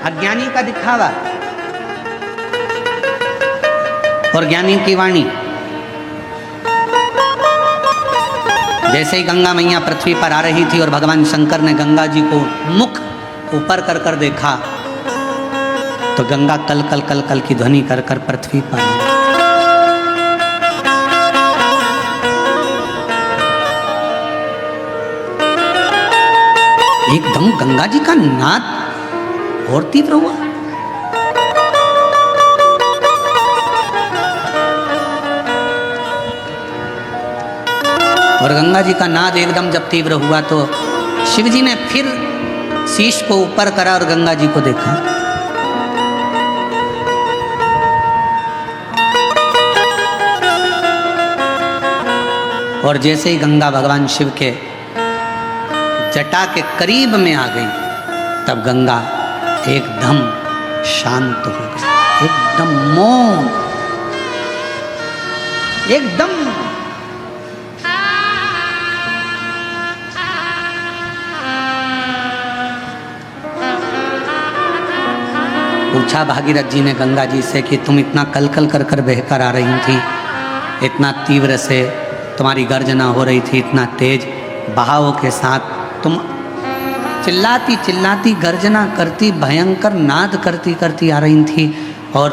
[SPEAKER 1] अज्ञानी का दिखावा और ज्ञानी की वाणी। जैसे ही गंगा मैया पृथ्वी पर आ रही थी और भगवान शंकर ने गंगा जी को मुख ऊपर कर कर देखा, तो गंगा कल कल कल कल की ध्वनि कर कर पृथ्वी पर आई। एकदम गंगा जी का नाद और तीव्र हुआ। और गंगा जी का नाद एकदम जब तीव्र हुआ तो शिव जी ने फिर शीश को ऊपर करा और गंगा जी को देखा। और जैसे ही गंगा भगवान शिव के जटा के करीब में आ गई, तब गंगा एकदम शांत हो गई, एकदम मौन, एकदम। पूछा भागीरथ जी ने गंगा जी से कि तुम इतना कल कल कर कर बहकर आ रही थी, इतना तीव्र से तुम्हारी गर्जना हो रही थी, इतना तेज बहाव के साथ तुम चिल्लाती चिल्लाती गर्जना करती, भयंकर नाद करती करती आ रही थी और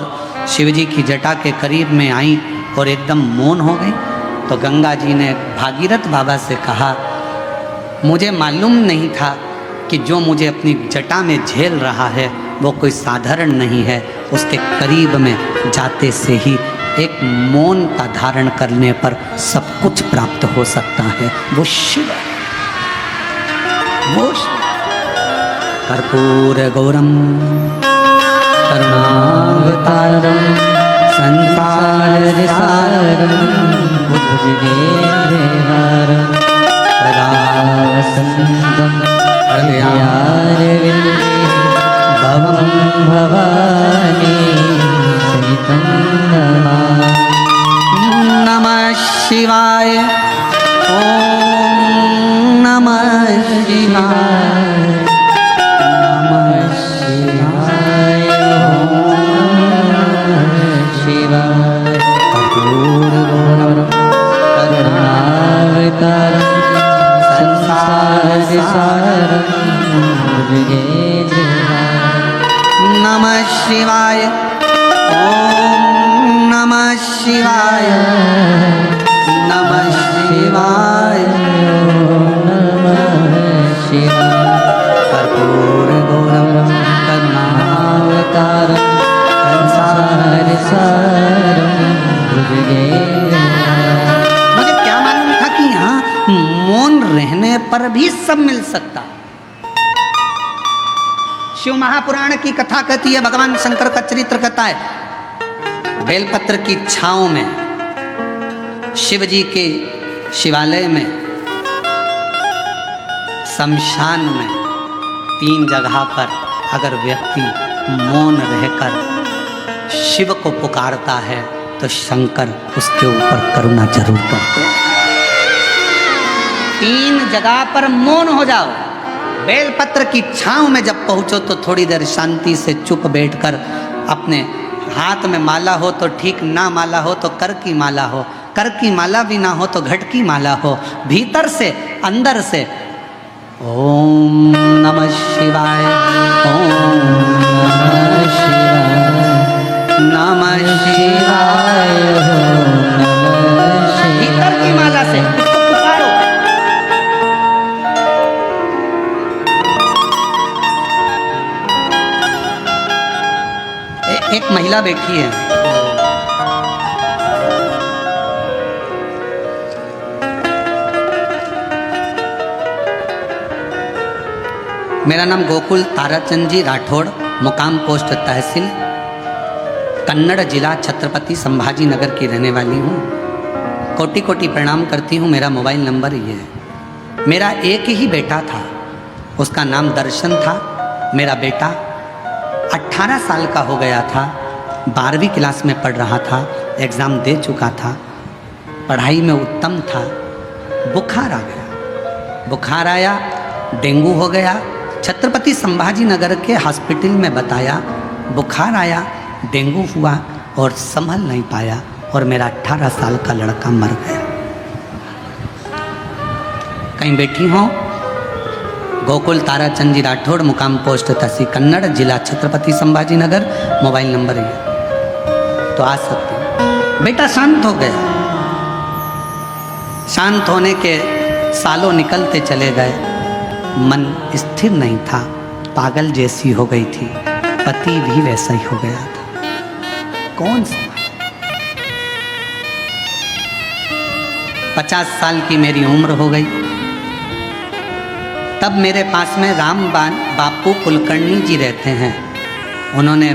[SPEAKER 1] शिवजी की जटा के करीब में आई और एकदम मौन हो गई। तो गंगा जी ने भागीरथ बाबा से कहा, मुझे मालूम नहीं था कि जो मुझे अपनी जटा में झेल रहा है वो कोई साधारण नहीं है। उसके करीब में जाते से ही एक मौनता धारण करने पर सब कुछ प्राप्त हो सकता है। वो शिव है, वो कर्पूर गौरम करुणावतारम संसार सारम बुद्धिदेहारम सदा वसंतम हृदयारविंदे भवं भवानी सहितं नमः शिवाय। ओम नमः शिवाय, नमः शिवाय, शिवाय। कर्पूर गौरम करुणावतारम संसार सारम नमः शिवाय। ओम नमः शिवाय, नमः शिवाय, नमः शिवाय। कर्पूर गौरम करुणावतारम संसार सारम भुजगेन्द्रहारम। मुझे क्या मालूम था कि यहाँ मौन रहने पर भी सब मिल सकता। शिव महापुराण की कथा कहती है, भगवान शंकर का चरित्र कहता है, बेलपत्र की छांव में शिव जी के शिवालय में, शमशान में 3 जगह पर अगर व्यक्ति मौन रहकर शिव को पुकारता है तो शंकर उसके ऊपर करुणा जरूर करते हैं। 3 जगह पर मौन हो जाओ। बेलपत्र की छांव में जब पहुंचो तो थोड़ी देर शांति से चुप बैठकर, अपने हाथ में माला हो तो ठीक, ना माला हो तो कर की माला हो, कर की माला भी ना हो तो घट की माला हो, भीतर से अंदर से ओम नमः शिवाय, ओम नमः शिवाय, नमः शिवाय, भीतर की माला से पुकारो। एक महिला बैठी है, मेरा नाम गोकुल ताराचंद जी राठौड़, मुकाम पोस्ट तहसील, कन्नड़ जिला छत्रपति संभाजी नगर की रहने वाली हूँ। कोटि कोटि प्रणाम करती हूँ। मेरा मोबाइल नंबर ये है मेरा एक ही बेटा था, उसका नाम दर्शन था। मेरा बेटा 18 साल का हो गया था, 12वीं क्लास में पढ़ रहा था, एग्ज़ाम दे चुका था, पढ़ाई में उत्तम था। बुखार आ गया, बुखार आया, डेंगू हो गया। छत्रपति संभाजी नगर के हॉस्पिटल में बताया, बुखार आया, डेंगू हुआ और संभल नहीं पाया और मेरा 18 साल का लड़का मर गया। कहीं बैठी हो, गोकुल ताराचंद जी राठौड़, मुकाम पोस्ट तहसील कन्नड़, जिला छत्रपति संभाजी नगर, मोबाइल नंबर है, तो आ सकते हैं। बेटा शांत हो गया। शांत होने के सालों निकलते चले गए, मन स्थिर नहीं था, पागल जैसी हो गई थी, पति भी वैसा ही हो गया था। कौन सा 50 साल की मेरी उम्र हो गई। तब मेरे पास में रामबान बापू कुलकर्णी जी रहते हैं। उन्होंने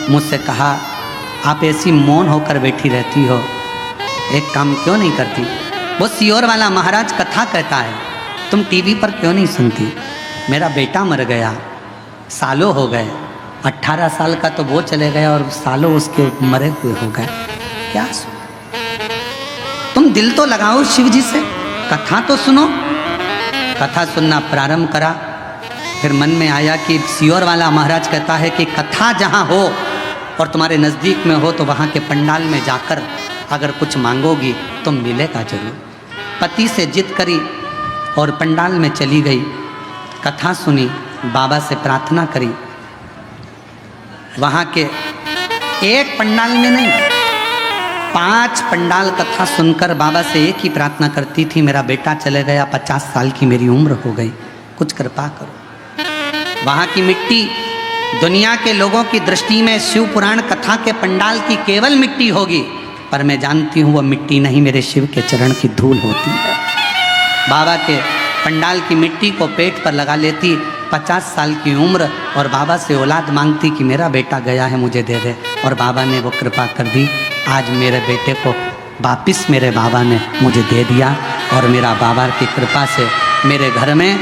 [SPEAKER 1] मुझसे कहा, आप ऐसी मौन होकर बैठी रहती हो, एक काम क्यों नहीं करती? वो सियोर वाला महाराज कथा कहता है, तुम टीवी पर क्यों नहीं सुनती? मेरा बेटा मर गया, सालों हो गए, 18 साल का तो वो चले गया और सालों उसके मरे हुए हो गए, क्या सुन? तुम दिल तो लगाओ शिव जी से, कथा तो सुनो। कथा सुनना प्रारंभ करा, फिर मन में आया कि सियोर वाला महाराज कहता है कि कथा जहाँ हो और तुम्हारे नज़दीक में हो तो वहाँ के पंडाल में जाकर अगर कुछ मांगोगी तो मिलेगा जरूर। पति से जिद करी और पंडाल में चली गई, कथा सुनी, बाबा से प्रार्थना करी। वहाँ के एक पंडाल में नहीं, 5 पंडाल कथा सुनकर बाबा से एक ही प्रार्थना करती थी, मेरा बेटा चले गया, 50 साल की मेरी उम्र हो गई, कुछ कृपा करो। वहाँ की मिट्टी दुनिया के लोगों की दृष्टि में शिव पुराण कथा के पंडाल की केवल मिट्टी होगी, पर मैं जानती हूँ वह मिट्टी नहीं, मेरे शिव के चरण की धूल होती है। बाबा के पंडाल की मिट्टी को पेट पर लगा लेती, 50 साल की उम्र, और बाबा से औलाद मांगती कि मेरा बेटा गया है, मुझे दे दे, और बाबा ने वो कृपा कर दी। आज मेरे बेटे को वापिस मेरे बाबा ने मुझे दे दिया और मेरा बाबा की कृपा से मेरे घर में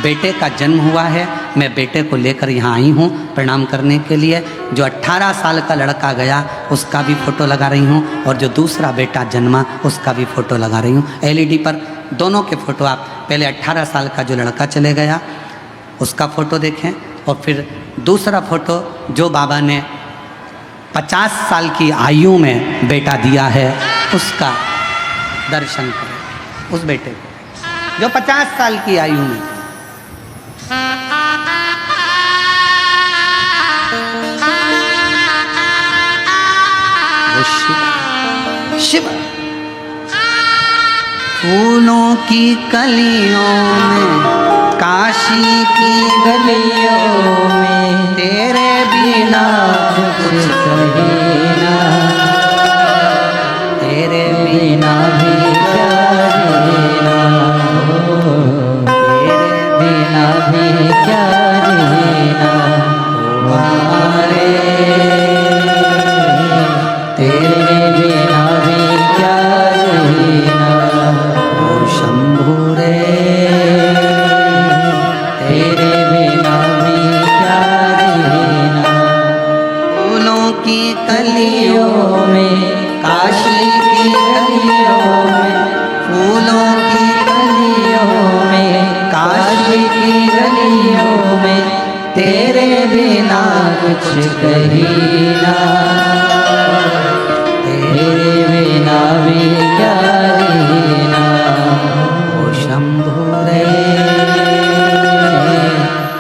[SPEAKER 1] बेटे का जन्म हुआ है। मैं बेटे को लेकर यहाँ आई हूँ प्रणाम करने के लिए। जो 18 साल का लड़का गया उसका भी फ़ोटो लगा रही हूँ और जो दूसरा बेटा जन्मा उसका भी फ़ोटो लगा रही हूँ। LED पर दोनों के फ़ोटो, आप पहले 18 साल का जो लड़का चले गया उसका फ़ोटो देखें और फिर दूसरा फ़ोटो जो बाबा ने 50 साल की आयु में बेटा दिया है उसका दर्शन करें, उस बेटे को जो 50 साल की आयु में। वो शिव फूलों की कलियों में, काशी की गलियों में, तेरे बिना
[SPEAKER 2] कुछ कहे ना, तेरे बिना भी क्या रहना, तेरे बिना भी क्या रहना हमारे, तेरे बिना भी क्या रहना ओ शंभू रे, तेरे बिना भी क्या रहना।
[SPEAKER 1] फूलों की
[SPEAKER 2] गलियों में, काशी की गलियों में, फूलों की गलियों में, काशी की गलियों में, तेरे बिना कुछ कही ना, तेरे बिना भी क्या रहना ओ शंभू रे,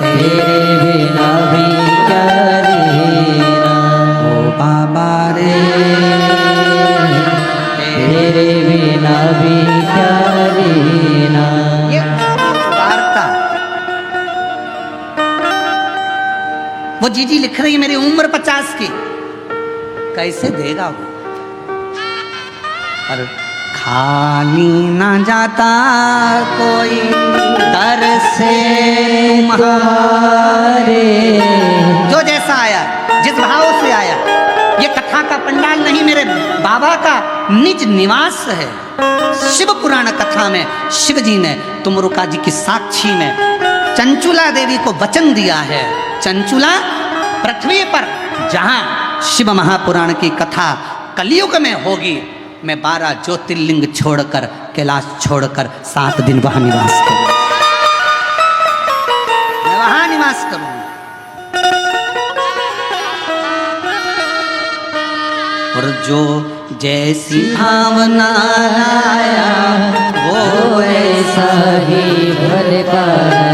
[SPEAKER 2] तेरे बिना भी क्या रहना ओ बाबा रे, तेरे बिना भी क्या रहना।
[SPEAKER 1] ये वार्ता वो जीजी लिख रही है, मेरी उम्र 50 की, कैसे देगा वो? पर खाली ना जाता कोई दर से तुम्हारे, जो जैसा आया, जिस भाव से आया। ये कथा का पंडाल नहीं, मेरे बाबा का निज निवास है। शिव पुराण कथा में शिव जी ने तुमरुका जी की साक्षी में चंचुला देवी को वचन दिया है। चंचुला पृथ्वी पर जहां शिव महापुराण की कथा कलयुग में होगी, मैं 12 ज्योतिर्लिंग छोड़कर, कैलाश छोड़कर 7 दिन वहां निवास करूंगा, मैं वहां निवास करूंगा। और जो जैसी भावना लाया वो
[SPEAKER 2] ऐसा ही भर पाया,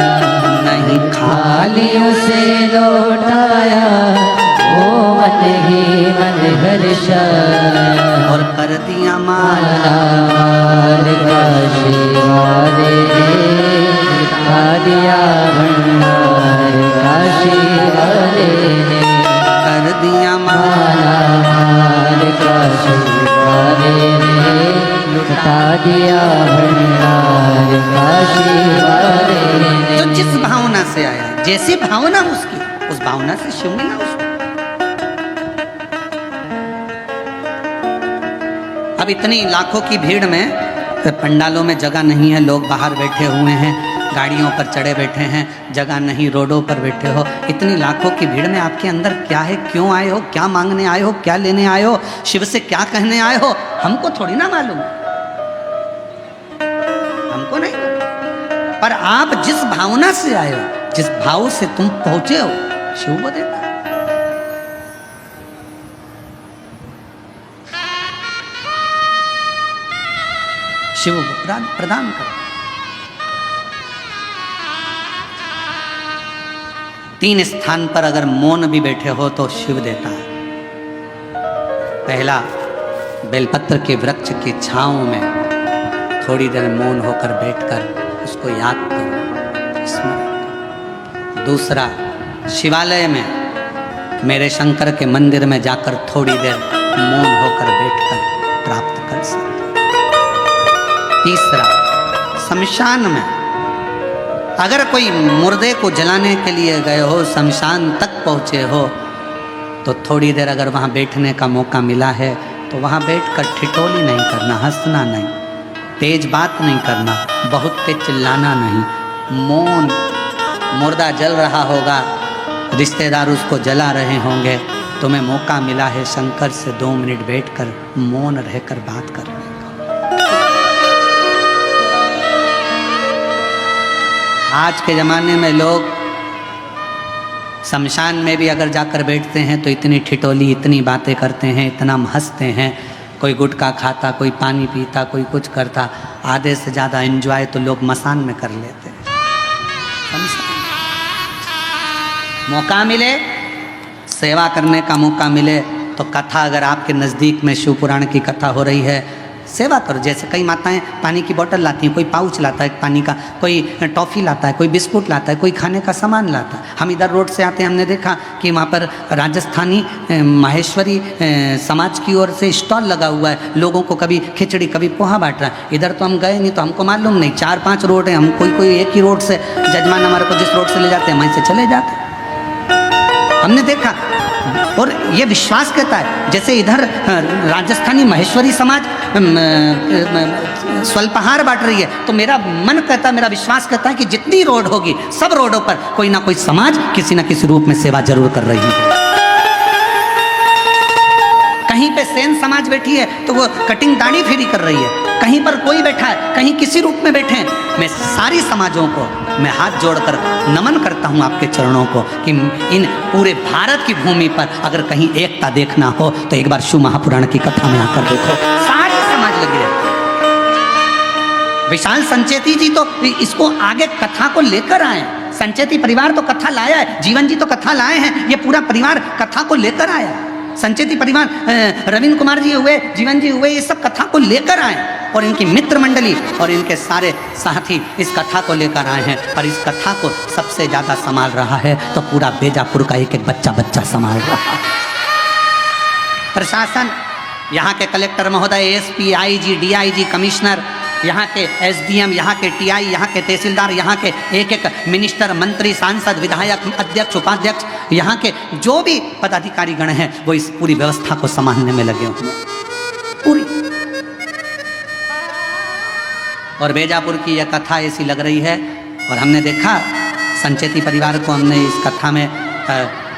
[SPEAKER 1] नहीं
[SPEAKER 2] खाली उसे लौटाया, वो मन ही मन हर्षाया।
[SPEAKER 1] और कर दिया माला
[SPEAKER 2] माल काशी वाले ने, खा दिया भंडार काशी वाले ने,
[SPEAKER 1] कर दिया माला
[SPEAKER 2] माल काशी वाले ने, लुटा दिया भंडार काशी वाले ने।
[SPEAKER 1] जो जिस भावना से आया, जैसी भावना उसकी, उस भावना से शिव मिला उसको। अब इतनी लाखों की भीड़ में पंडालों में जगह नहीं है, लोग बाहर बैठे हुए हैं, गाड़ियों पर चढ़े बैठे हैं, जगह नहीं, रोडों पर बैठे हो। इतनी लाखों की भीड़ में आपके अंदर क्या है, क्यों आए हो, क्या मांगने आए हो, क्या लेने आए हो, शिव से क्या कहने आए हो, हमको थोड़ी ना मालूम, हमको नहीं मालूम। पर आप जिस भावना से आए हो, जिस भाव से तुम पहुंचे हो, शिव को देता है। शिव प्रदान कर। 3 स्थान पर अगर मौन भी बैठे हो तो शिव देता है। पहला, बेलपत्र के वृक्ष की छांव में थोड़ी देर मौन होकर बैठकर उसको याद करो, स्मरण करो। दूसरा, शिवालय में मेरे शंकर के मंदिर में जाकर थोड़ी देर मौन होकर बैठकर प्राप्त कर सकते। तीसरा, शमशान में अगर कोई मुर्दे को जलाने के लिए गए हो, शमशान तक पहुँचे हो, तो थोड़ी देर अगर वहाँ बैठने का मौका मिला है तो वहाँ बैठकर ठिठोली नहीं करना, हंसना नहीं, तेज बात नहीं करना, बहुत तेज चिल्लाना नहीं, मौन। मुर्दा जल रहा होगा, रिश्तेदार उसको जला रहे होंगे, तुम्हें मौका मिला है शंकर से 2 मिनट बैठकर मौन रहकर बात करने का। आज के ज़माने में लोग शमशान में भी अगर जाकर बैठते हैं तो इतनी ठिठोली, इतनी बातें करते हैं, इतना हंसते हैं, कोई गुटखा खाता, कोई पानी पीता, कोई कुछ करता। आधे से ज़्यादा एंजॉय तो लोग मसान में कर लेते हैं। मौका मिले, सेवा करने का मौका मिले तो कथा, अगर आपके नज़दीक में शिव पुराण की कथा हो रही है, सेवा करो। जैसे कई माताएं पानी की बोतल लाती हैं, कोई पाउच लाता है पानी का, कोई टॉफ़ी लाता है, कोई बिस्कुट लाता है, कोई खाने का सामान लाता है। हम इधर रोड से आते हैं, हमने देखा कि वहाँ पर राजस्थानी माहेश्वरी समाज की ओर से स्टॉल लगा हुआ है, लोगों को कभी खिचड़ी कभी पोहा बांट रहा है। इधर तो हम गए नहीं तो हमको मालूम नहीं, 4-5 रोड हैं, हम कोई एक ही रोड से, जजमान हमारे को जिस रोड से ले जाते हैं वहीं से चले जाते हैं, हमने देखा। और ये विश्वास कहता है, जैसे इधर राजस्थानी महेश्वरी समाज स्वल्पहार बांट रही है, तो मेरा मन कहता है, मेरा विश्वास कहता है कि जितनी रोड होगी सब रोडों पर कोई ना कोई समाज किसी ना किसी रूप में सेवा जरूर कर रही है। कहीं पे सेन समाज बैठी है तो वो कटिंग दाढ़ी फेरी कर रही है, कहीं पर कोई बैठा है, कहीं किसी रूप में बैठे हैं। मैं सारी समाजों को मैं हाथ जोड़कर नमन करता हूँ आपके चरणों को कि इन पूरे भारत की भूमि पर अगर कहीं एकता देखना हो तो एक बार शिव महापुराण की कथा में आकर देखो, सारे समाज लगे रहते हैं। विशाल संचेती जी तो इसको आगे कथा को लेकर आए, संचेती परिवार तो कथा लाया है, जीवन जी तो कथा लाए हैं, ये पूरा परिवार कथा को लेकर आया। संचेती परिवार, रविंद्र कुमार जी हुए, जीवन जी हुए, ये सब कथा को लेकर आए और इनकी मित्र मंडली और इनके सारे साथी इस कथा को लेकर आए हैं। और इस कथा को सबसे ज़्यादा संभाल रहा है तो पूरा बेजापुर का एक बच्चा संभाल रहा है। प्रशासन, यहाँ के कलेक्टर महोदय, एसपी, आईजी, डीआईजी, कमिश्नर, यहाँ के एसडीएम, यहाँ के टीआई, यहाँ के तहसीलदार, यहाँ के एक मिनिस्टर, मंत्री, सांसद, विधायक, अध्यक्ष, उपाध्यक्ष, यहाँ के जो भी पदाधिकारी गण हैं वो इस पूरी व्यवस्था को संभालने में लगे हुए पूरी। और बेजापुर की यह कथा ऐसी लग रही है। और हमने देखा संचेती परिवार को, हमने इस कथा में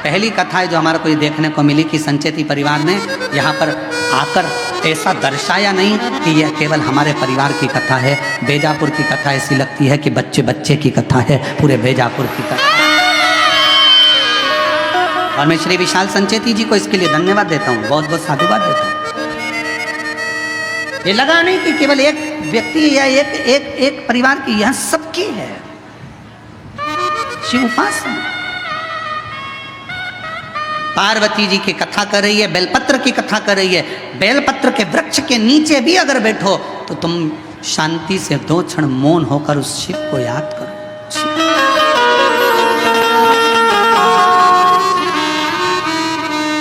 [SPEAKER 1] पहली कथा है जो हमारे को ये देखने को मिली कि संचेती परिवार ने यहाँ पर आकर ऐसा दर्शाया नहीं कि यह केवल हमारे परिवार की कथा है। बेजापुर की कथा ऐसी लगती है कि बच्चे बच्चे की कथा है, पूरे बेजापुर की कथा। और मैं श्री विशाल संचेती जी को इसके लिए धन्यवाद देता हूँ, बहुत बहुत साधुवाद देता हूँ। ये लगा नहीं कि केवल एक व्यक्ति या एक परिवार की, यह सबकी है शिव उपासना। पार्वती जी की कथा कर रही है, बेलपत्र की कथा कर रही है। बेलपत्र के वृक्ष के नीचे भी अगर बैठो तो तुम शांति से 2 क्षण मौन होकर उस शिव को याद करो।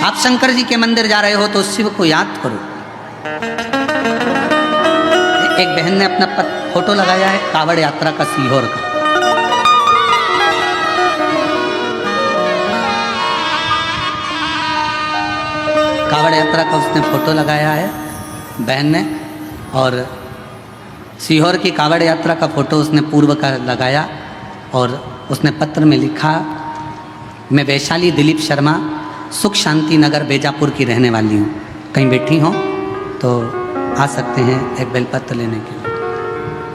[SPEAKER 1] आप शंकर जी के मंदिर जा रहे हो तो शिव को याद करो। एक बहन ने अपना फोटो लगाया है कावड़ यात्रा का, सीहोर का। कावड़ यात्रा का उसने फोटो लगाया है बहन ने, और सीहोर की कावड़ यात्रा का फोटो उसने पूर्व का लगाया। और उसने पत्र में लिखा, मैं वैशाली दिलीप शर्मा, सुख शांति नगर बेजापुर की रहने वाली हूँ। कहीं बैठी हो तो आ सकते हैं एक बेलपत्र लेने के लिए।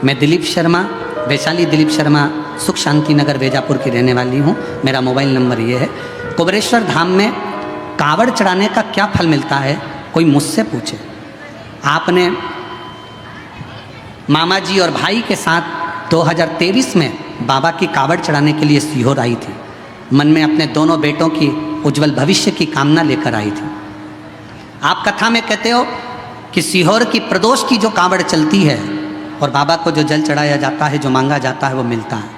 [SPEAKER 1] मैं दिलीप शर्मा, वैशाली दिलीप शर्मा, सुख शांति नगर बेजापुर की रहने वाली हूँ। मेरा मोबाइल नंबर ये है। कुबेरेश्वर धाम में कावड़ चढ़ाने का क्या फल मिलता है, कोई मुझसे पूछे। आपने मामा जी और भाई के साथ 2023 में बाबा की कावड़ चढ़ाने के लिए सीहोर आई थी। मन में अपने दोनों बेटों की उज्जवल भविष्य की कामना लेकर आई थी। आप कथा में कहते हो कि सीहोर की प्रदोष की जो कावड़ चलती है और बाबा को जो जल चढ़ाया जाता है, जो मांगा जाता है, वो मिलता है।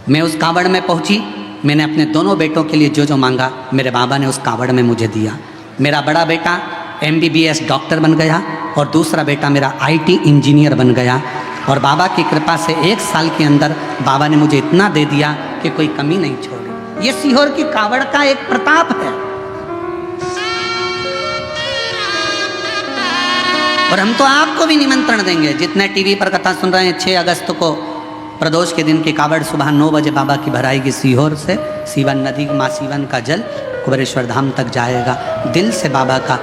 [SPEAKER 1] मैं उस कावड़ में पहुंची, मैंने अपने दोनों बेटों के लिए जो जो मांगा मेरे बाबा ने उस कावड़ में मुझे दिया। मेरा बड़ा बेटा MBBS डॉक्टर बन गया और दूसरा बेटा मेरा IT इंजीनियर बन गया। और बाबा की कृपा से 1 साल के अंदर बाबा ने मुझे इतना दे दिया कि कोई कमी नहीं छोड़ी। ये सीहोर की कावड़ का एक प्रताप है। और हम तो आपको भी निमंत्रण देंगे, जितने टीवी पर कथा सुन रहे हैं, 6 अगस्त को प्रदोष के दिन की कावड़ सुबह 9 बजे बाबा की भराएगी सीहोर से। सीवन नदी, माँ सीवन का जल कुबेरेश्वर धाम तक जाएगा। दिल से बाबा का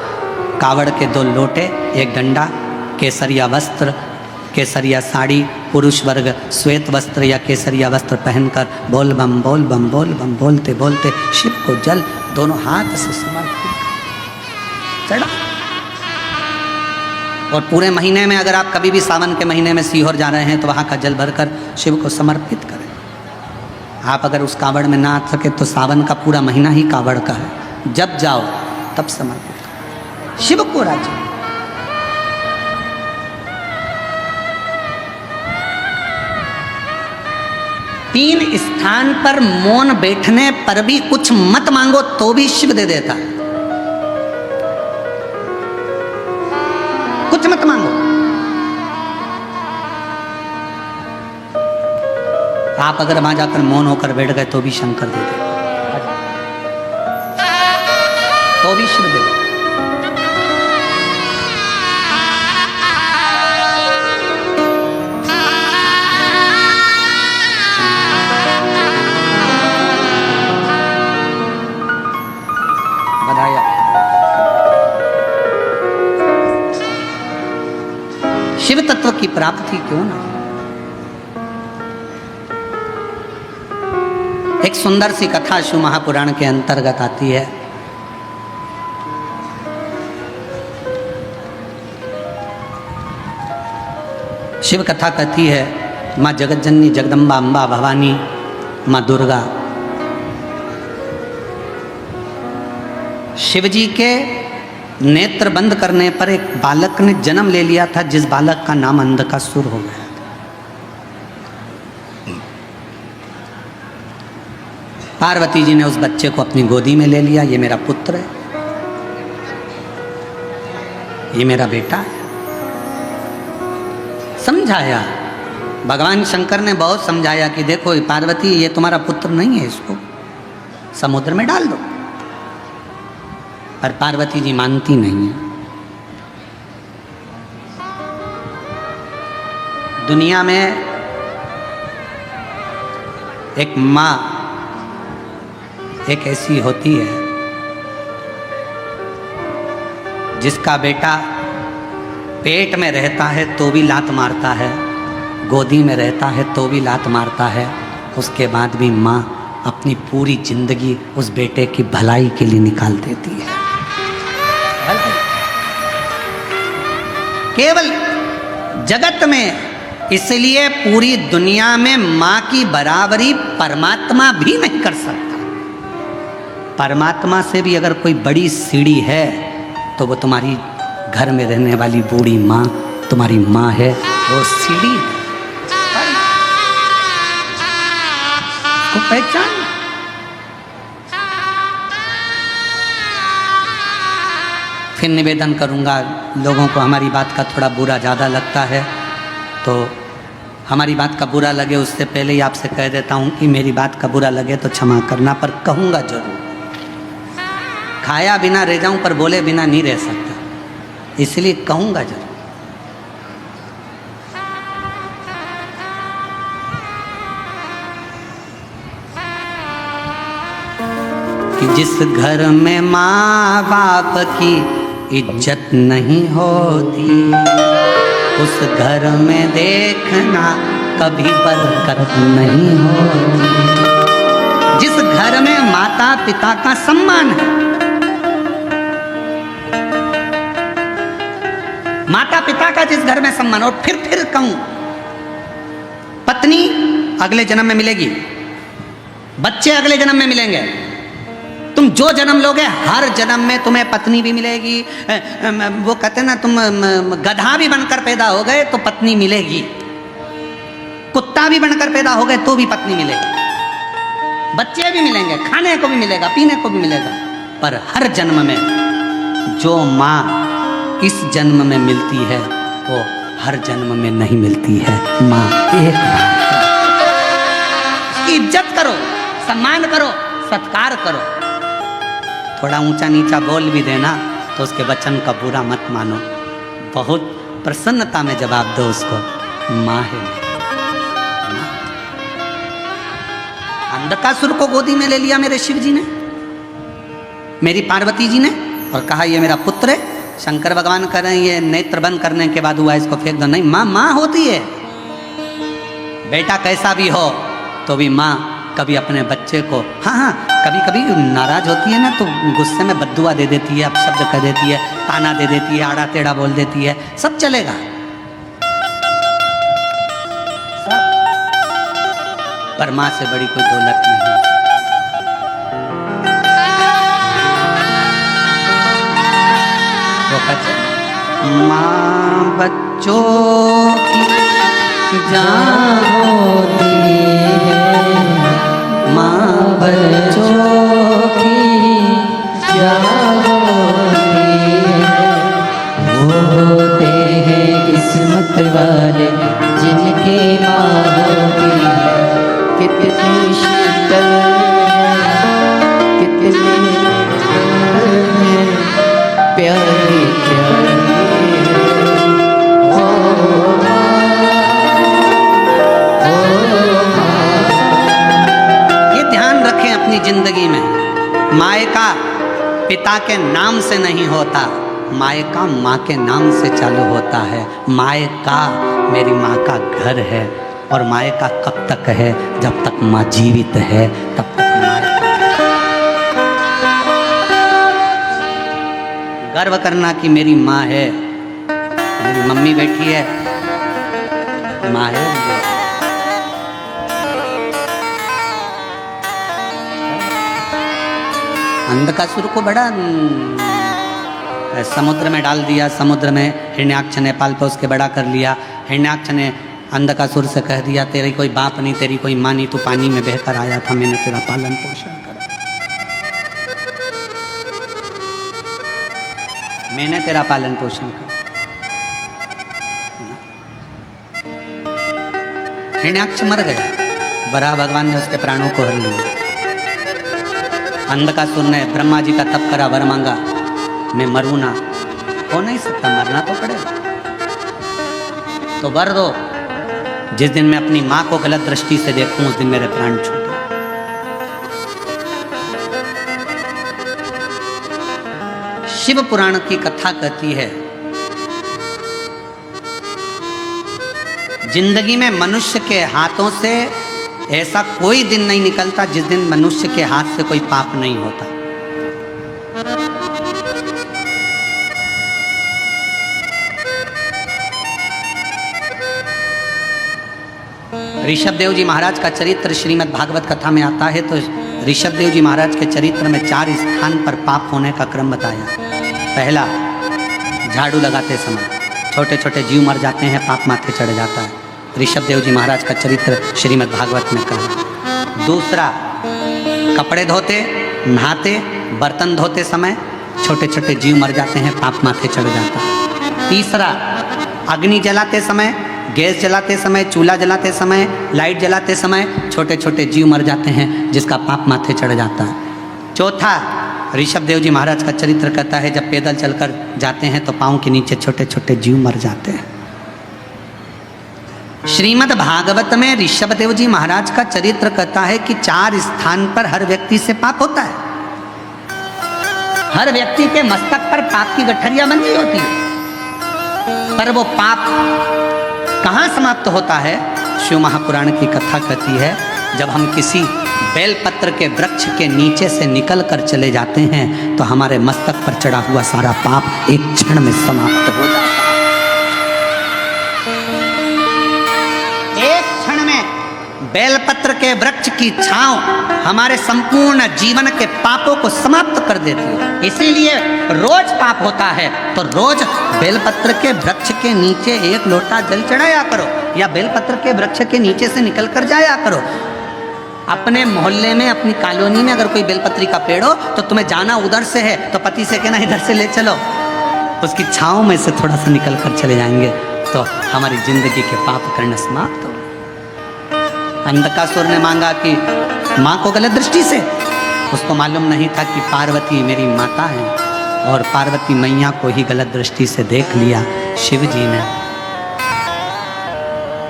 [SPEAKER 1] कावड़ के 2 लोटे, 1 डंडा, केसरिया वस्त्र, केसरिया साड़ी, पुरुष वर्ग श्वेत वस्त्र या केसरिया वस्त्र पहनकर बोल बम बोल बम बोल बम बोलते बोलते शिव को जल दोनों हाथ से समर्पित चढ़ा। और पूरे महीने में अगर आप कभी भी सावन के महीने में सीहोर जा रहे हैं तो वहाँ का जल भरकर शिव को समर्पित करें। आप अगर उस कावड़ में ना आ सके तो सावन का पूरा महीना ही कावड़ का है, जब जाओ तब समर्पित करें शिव को। राज्य 3 स्थान पर मौन बैठने पर भी कुछ मत मांगो तो भी शिव दे देता है। कुछ मत मांगो। आप अगर वहां जाकर मौन होकर बैठ गए तो भी शंकर दे दे, तो भी शिव दे दे। शिव तत्व की प्राप्ति क्यों ना। एक सुंदर सी कथा शिव महापुराण के अंतर्गत आती है। शिव कथा कहती है, माँ जगतजननी जगदम्बा अम्बा भवानी माँ दुर्गा शिवजी के नेत्र बंद करने पर एक बालक ने जन्म ले लिया था, जिस बालक का नाम अंधकासुर हो गया था। पार्वती जी ने उस बच्चे को अपनी गोदी में ले लिया। ये मेरा पुत्र है, ये मेरा बेटा है। समझाया, भगवान शंकर ने बहुत समझाया कि देखो पार्वती, ये तुम्हारा पुत्र नहीं है, इसको समुद्र में डाल दो। पर पार्वती जी मानती नहीं है। दुनिया में एक माँ एक ऐसी होती है जिसका बेटा पेट में रहता है तो भी लात मारता है, गोदी में रहता है तो भी लात मारता है, उसके बाद भी माँ अपनी पूरी जिंदगी उस बेटे की भलाई के लिए निकाल देती है। केवल जगत में, इसलिए पूरी दुनिया में माँ की बराबरी परमात्मा भी नहीं कर सकता। परमात्मा से भी अगर कोई बड़ी सीढ़ी है तो वो तुम्हारी घर में रहने वाली बूढ़ी माँ तुम्हारी माँ है, वो सीढ़ी को पहचान। फिर निवेदन करूँगा, लोगों को हमारी बात का थोड़ा बुरा ज़्यादा लगता है तो हमारी बात का बुरा लगे उससे पहले ही आपसे कह देता हूँ कि मेरी बात का बुरा लगे तो क्षमा करना, पर कहूँगा जरूर। खाया बिना रह जाऊँ पर बोले बिना नहीं रह सकता, इसलिए कहूँगा जरूर। कि जिस घर में माँ बाप की इज्जत नहीं होती, उस घर में देखना कभी बरकत नहीं होती। जिस घर में माता पिता का सम्मान है, माता पिता का जिस घर में सम्मान, और फिर कहूं, पत्नी अगले जन्म में मिलेगी, बच्चे अगले जन्म में मिलेंगे, तुम जो जन्म लोगे हर जन्म में तुम्हें पत्नी भी मिलेगी। वो कहते हैं ना, तुम गधा भी बनकर पैदा हो गए तो पत्नी मिलेगी, कुत्ता भी बनकर पैदा हो गए तो भी पत्नी मिलेगी, बच्चे भी मिलेंगे, खाने को भी मिलेगा, पीने को भी मिलेगा। पर हर जन्म में जो माँ इस जन्म में मिलती है वो हर जन्म में नहीं मिलती है। माँ एक इसकी इज्जत करो, सम्मान करो, सत्कार करो। थोड़ा ऊंचा नीचा बोल भी देना तो उसके वचन का बुरा मत मानो, बहुत प्रसन्नता में जवाब दो उसको, माँ है। अंधकासुर को गोदी में ले लिया मेरे शिव जी ने, मेरी पार्वती जी ने, और कहा ये मेरा पुत्र है। शंकर भगवान कह रहे हैं ये नेत्र बंद करने के बाद हुआ, इसको फेंक दो। नहीं, माँ माँ होती है। बेटा कैसा भी हो तो भी माँ कभी अपने बच्चे को, हाँ कभी कभी नाराज होती है ना तो गुस्से में बद्दुआ दे देती है, अपशब्द कर देती है, ताना दे देती है, आड़ा टेढ़ा बोल देती है, सब चलेगा सब, पर माँ से बड़ी कोई दौलत नहीं। वो कहते माँ बच्चों की जान होती है, माँ बच्चों की जान होती है। वो होते हैं किस्मत वाले जिनकी माँ होती है। कितनी शीतल कितनी प्यारी प्यारी अपनी जिंदगी में मायका पिता के नाम से नहीं होता, मायका माँ के नाम से चालू होता है। मायका मेरी माँ का घर है, और मायका कब तक है? जब तक माँ जीवित है तब तक मायका। गर्व करना कि मेरी माँ है, मेरी मम्मी बैठी है, माँ है। अंधकासुर को बड़ा समुद्र में डाल दिया, समुद्र में हिरण्याक्ष ने पाल पोस के बड़ा कर लिया। हिरण्याक्ष ने अंधकासुर से कह दिया तेरी कोई बाप नहीं, तेरी कोई माँ नहीं, तू पानी में बहकर आया था, मैंने तेरा पालन पोषण करा, मैंने तेरा पालन पोषण करा। हिरण्याक्ष मर गया, वराह भगवान ने उसके प्राणों को हर लिया। अंधकासुर ने ब्रह्मा जी का तप करा, वर मांगा, मैं मरूं ना, हो नहीं सकता, मरना तो पड़ेगा, तो वर दो। जिस दिन मैं अपनी माँ को गलत दृष्टि से देखूं उस दिन मेरे प्राण छूटे। शिव पुराण की कथा कहती है, जिंदगी में मनुष्य के हाथों से ऐसा कोई दिन नहीं निकलता जिस दिन मनुष्य के हाथ से कोई पाप नहीं होता। ऋषभ देव जी महाराज का चरित्र श्रीमद् भागवत कथा में आता है, तो ऋषभ देव जी महाराज के चरित्र में 4 स्थान पर पाप होने का क्रम बताया। पहला, झाड़ू लगाते समय छोटे छोटे जीव मर जाते हैं, पाप माथे चढ़ जाता है। ऋषभ देव जी महाराज का चरित्र श्रीमद् भागवत में कहा। दूसरा, कपड़े धोते, नहाते, बर्तन धोते समय छोटे छोटे जीव मर जाते हैं, पाप माथे चढ़ जाता है। तीसरा, अग्नि जलाते समय, गैस जलाते समय, चूल्हा जलाते समय, लाइट जलाते समय छोटे छोटे जीव मर जाते हैं, जिसका पाप माथे चढ़ जाता है। चौथा, ऋषभ देव जी महाराज का चरित्र कहता है, जब पैदल चलकर जाते हैं तो पाँव के नीचे छोटे छोटे जीव मर जाते हैं। श्रीमद् भागवत में ऋषभ देव जी महाराज का चरित्र कहता है कि 4 स्थान पर हर व्यक्ति से पाप होता है। हर व्यक्ति के मस्तक पर पाप की गठरियां बंधी होती है, पर वो पाप कहाँ समाप्त होता है? शिव महापुराण की कथा कहती है, जब हम किसी बेलपत्र के वृक्ष के नीचे से निकल कर चले जाते हैं तो हमारे मस्तक पर चढ़ा हुआ सारा पाप एक क्षण में समाप्त हो जाता है। एक क्षण में बेलपत्र के वृक्ष की छांव हमारे संपूर्ण जीवन के पापों को समाप्त कर देती है। इसीलिए रोज पाप होता है तो रोज बेलपत्र के वृक्ष के नीचे 1 लोटा जल चढ़ाया करो, या बेलपत्र के वृक्ष के नीचे से निकल कर जाया करो। अपने मोहल्ले में, अपनी कॉलोनी में अगर कोई बेलपत्री का पेड़ हो तो तुम्हें जाना उधर से है तो पति से कहना इधर से ले चलो, उसकी छांव में से थोड़ा सा निकल कर चले जाएंगे तो हमारी जिंदगी के पाप करना समाप्त हो। अंधकासुर ने मांगा कि माँ को गलत दृष्टि से, उसको मालूम नहीं था कि पार्वती मेरी माता है, और पार्वती मैया को ही गलत दृष्टि से देख लिया। शिव जी ने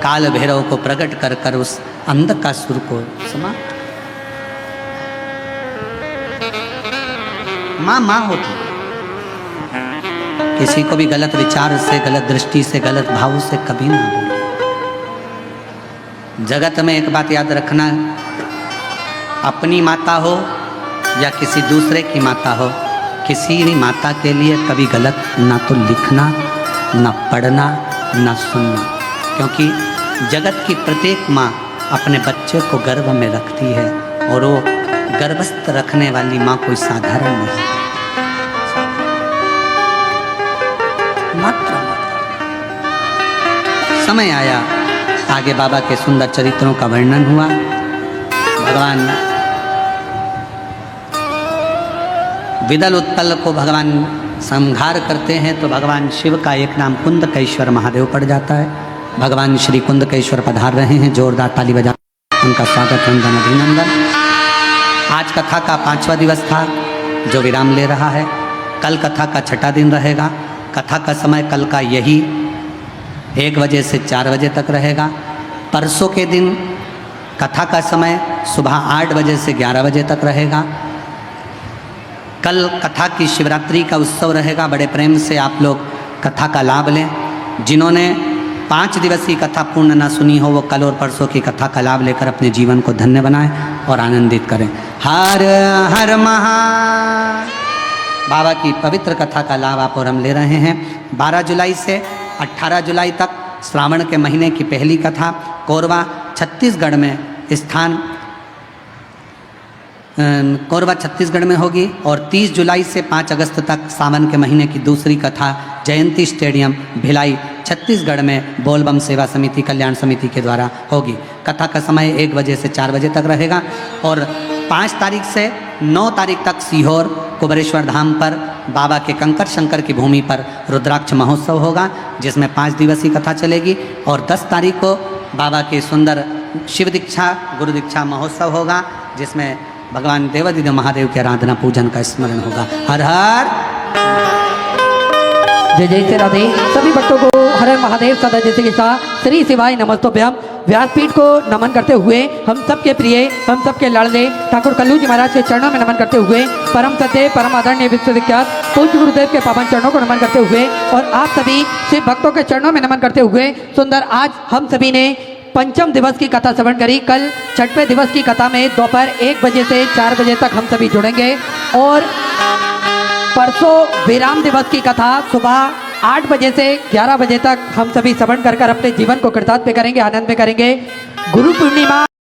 [SPEAKER 1] काल भैरव को प्रकट कर कर उस अंधकासुर को समाप्त। माँ माँ होती, किसी को भी गलत विचार से, गलत दृष्टि से, गलत भाव से कभी ना बोलो। जगत में एक बात याद रखना, अपनी माता हो या किसी दूसरे की माता हो, किसी भी माता के लिए कभी गलत ना तो लिखना, ना पढ़ना, ना सुनना, क्योंकि जगत की प्रत्येक माँ अपने बच्चे को गर्भ में रखती है, और वो गर्भस्थ रखने वाली माँ कोई साधारण नहीं। मात्र समय आया, आगे बाबा के सुंदर चरित्रों का वर्णन हुआ। भगवान विदल उत्पल को भगवान संहार करते हैं तो भगवान शिव का एक नाम कुंदकेश्वर महादेव पड़ जाता है। भगवान श्री कुंदकेश्वर पधार रहे हैं, जोरदार ताली बजा उनका स्वागत, वंदन, अभिनंदन। आज कथा का 5वां दिवस था जो विराम ले रहा है। कल कथा का 6ठा दिन रहेगा। कथा का समय कल का यही 1 बजे से 4 बजे तक रहेगा। परसों के दिन कथा का समय सुबह 8 बजे से 11 बजे तक रहेगा। कल कथा की शिवरात्रि का उत्सव रहेगा। बड़े प्रेम से आप लोग कथा का लाभ लें। जिन्होंने 5 दिवसीय कथा पूर्ण ना सुनी हो वो कल और परसों की कथा का लाभ लेकर अपने जीवन को धन्य बनाएं और आनंदित करें। हर हर महा बाबा की पवित्र कथा का लाभ आप और हम ले रहे हैं। 12 जुलाई से 18 जुलाई तक श्रावण के महीने की पहली कथा कोरबा छत्तीसगढ़ में स्थान कोरबा छत्तीसगढ़ में होगी, और 30 जुलाई से 5 अगस्त तक सावन के महीने की दूसरी कथा जयंती स्टेडियम भिलाई छत्तीसगढ़ में बोलबम सेवा समिति कल्याण समिति के द्वारा होगी। कथा का समय 1 बजे से 4 बजे तक रहेगा, और 5 तारीख से 9 तारीख तक सीहोर कुबरेश्वर धाम पर बाबा के कंकर शंकर की भूमि पर रुद्राक्ष महोत्सव होगा, जिसमें 5 दिवसीय कथा चलेगी। और 10 तारीख को बाबा के सुंदर शिव दीक्षा गुरु दीक्षा महोत्सव होगा, जिसमें भगवान देवादिदेव महादेव के आराधना पूजन का स्मरण होगा। हर हर
[SPEAKER 3] जय जय श्री राधे। सभी भक्तों को हर हर महादेव सदा जैसे के साथ श्री शिवाय नमस्तोभ्यम। व्यासपीठ को नमन करते हुए हम सबके प्रिय, हम सबके लाडले ठाकुर कल्लू जी महाराज के चरणों में नमन करते हुए परम सत्य परम आदरणीय विश्वविख्यात पूज्य गुरुदेव के पावन चरणों को नमन करते हुए और आप सभी शिव भक्तों के चरणों में नमन करते हुए सुंदर आज हम सभी ने पंचम दिवस की कथा श्रवण करी। कल छठवें दिवस की कथा में दोपहर 1 बजे से 4 बजे तक हम सभी जुड़ेंगे और परसों विराम दिवस की कथा सुबह 8 बजे से 11 बजे तक हम सभी श्रवण कर अपने जीवन को कृतार्थ पे करेंगे, आनंद में करेंगे। गुरु पूर्णिमा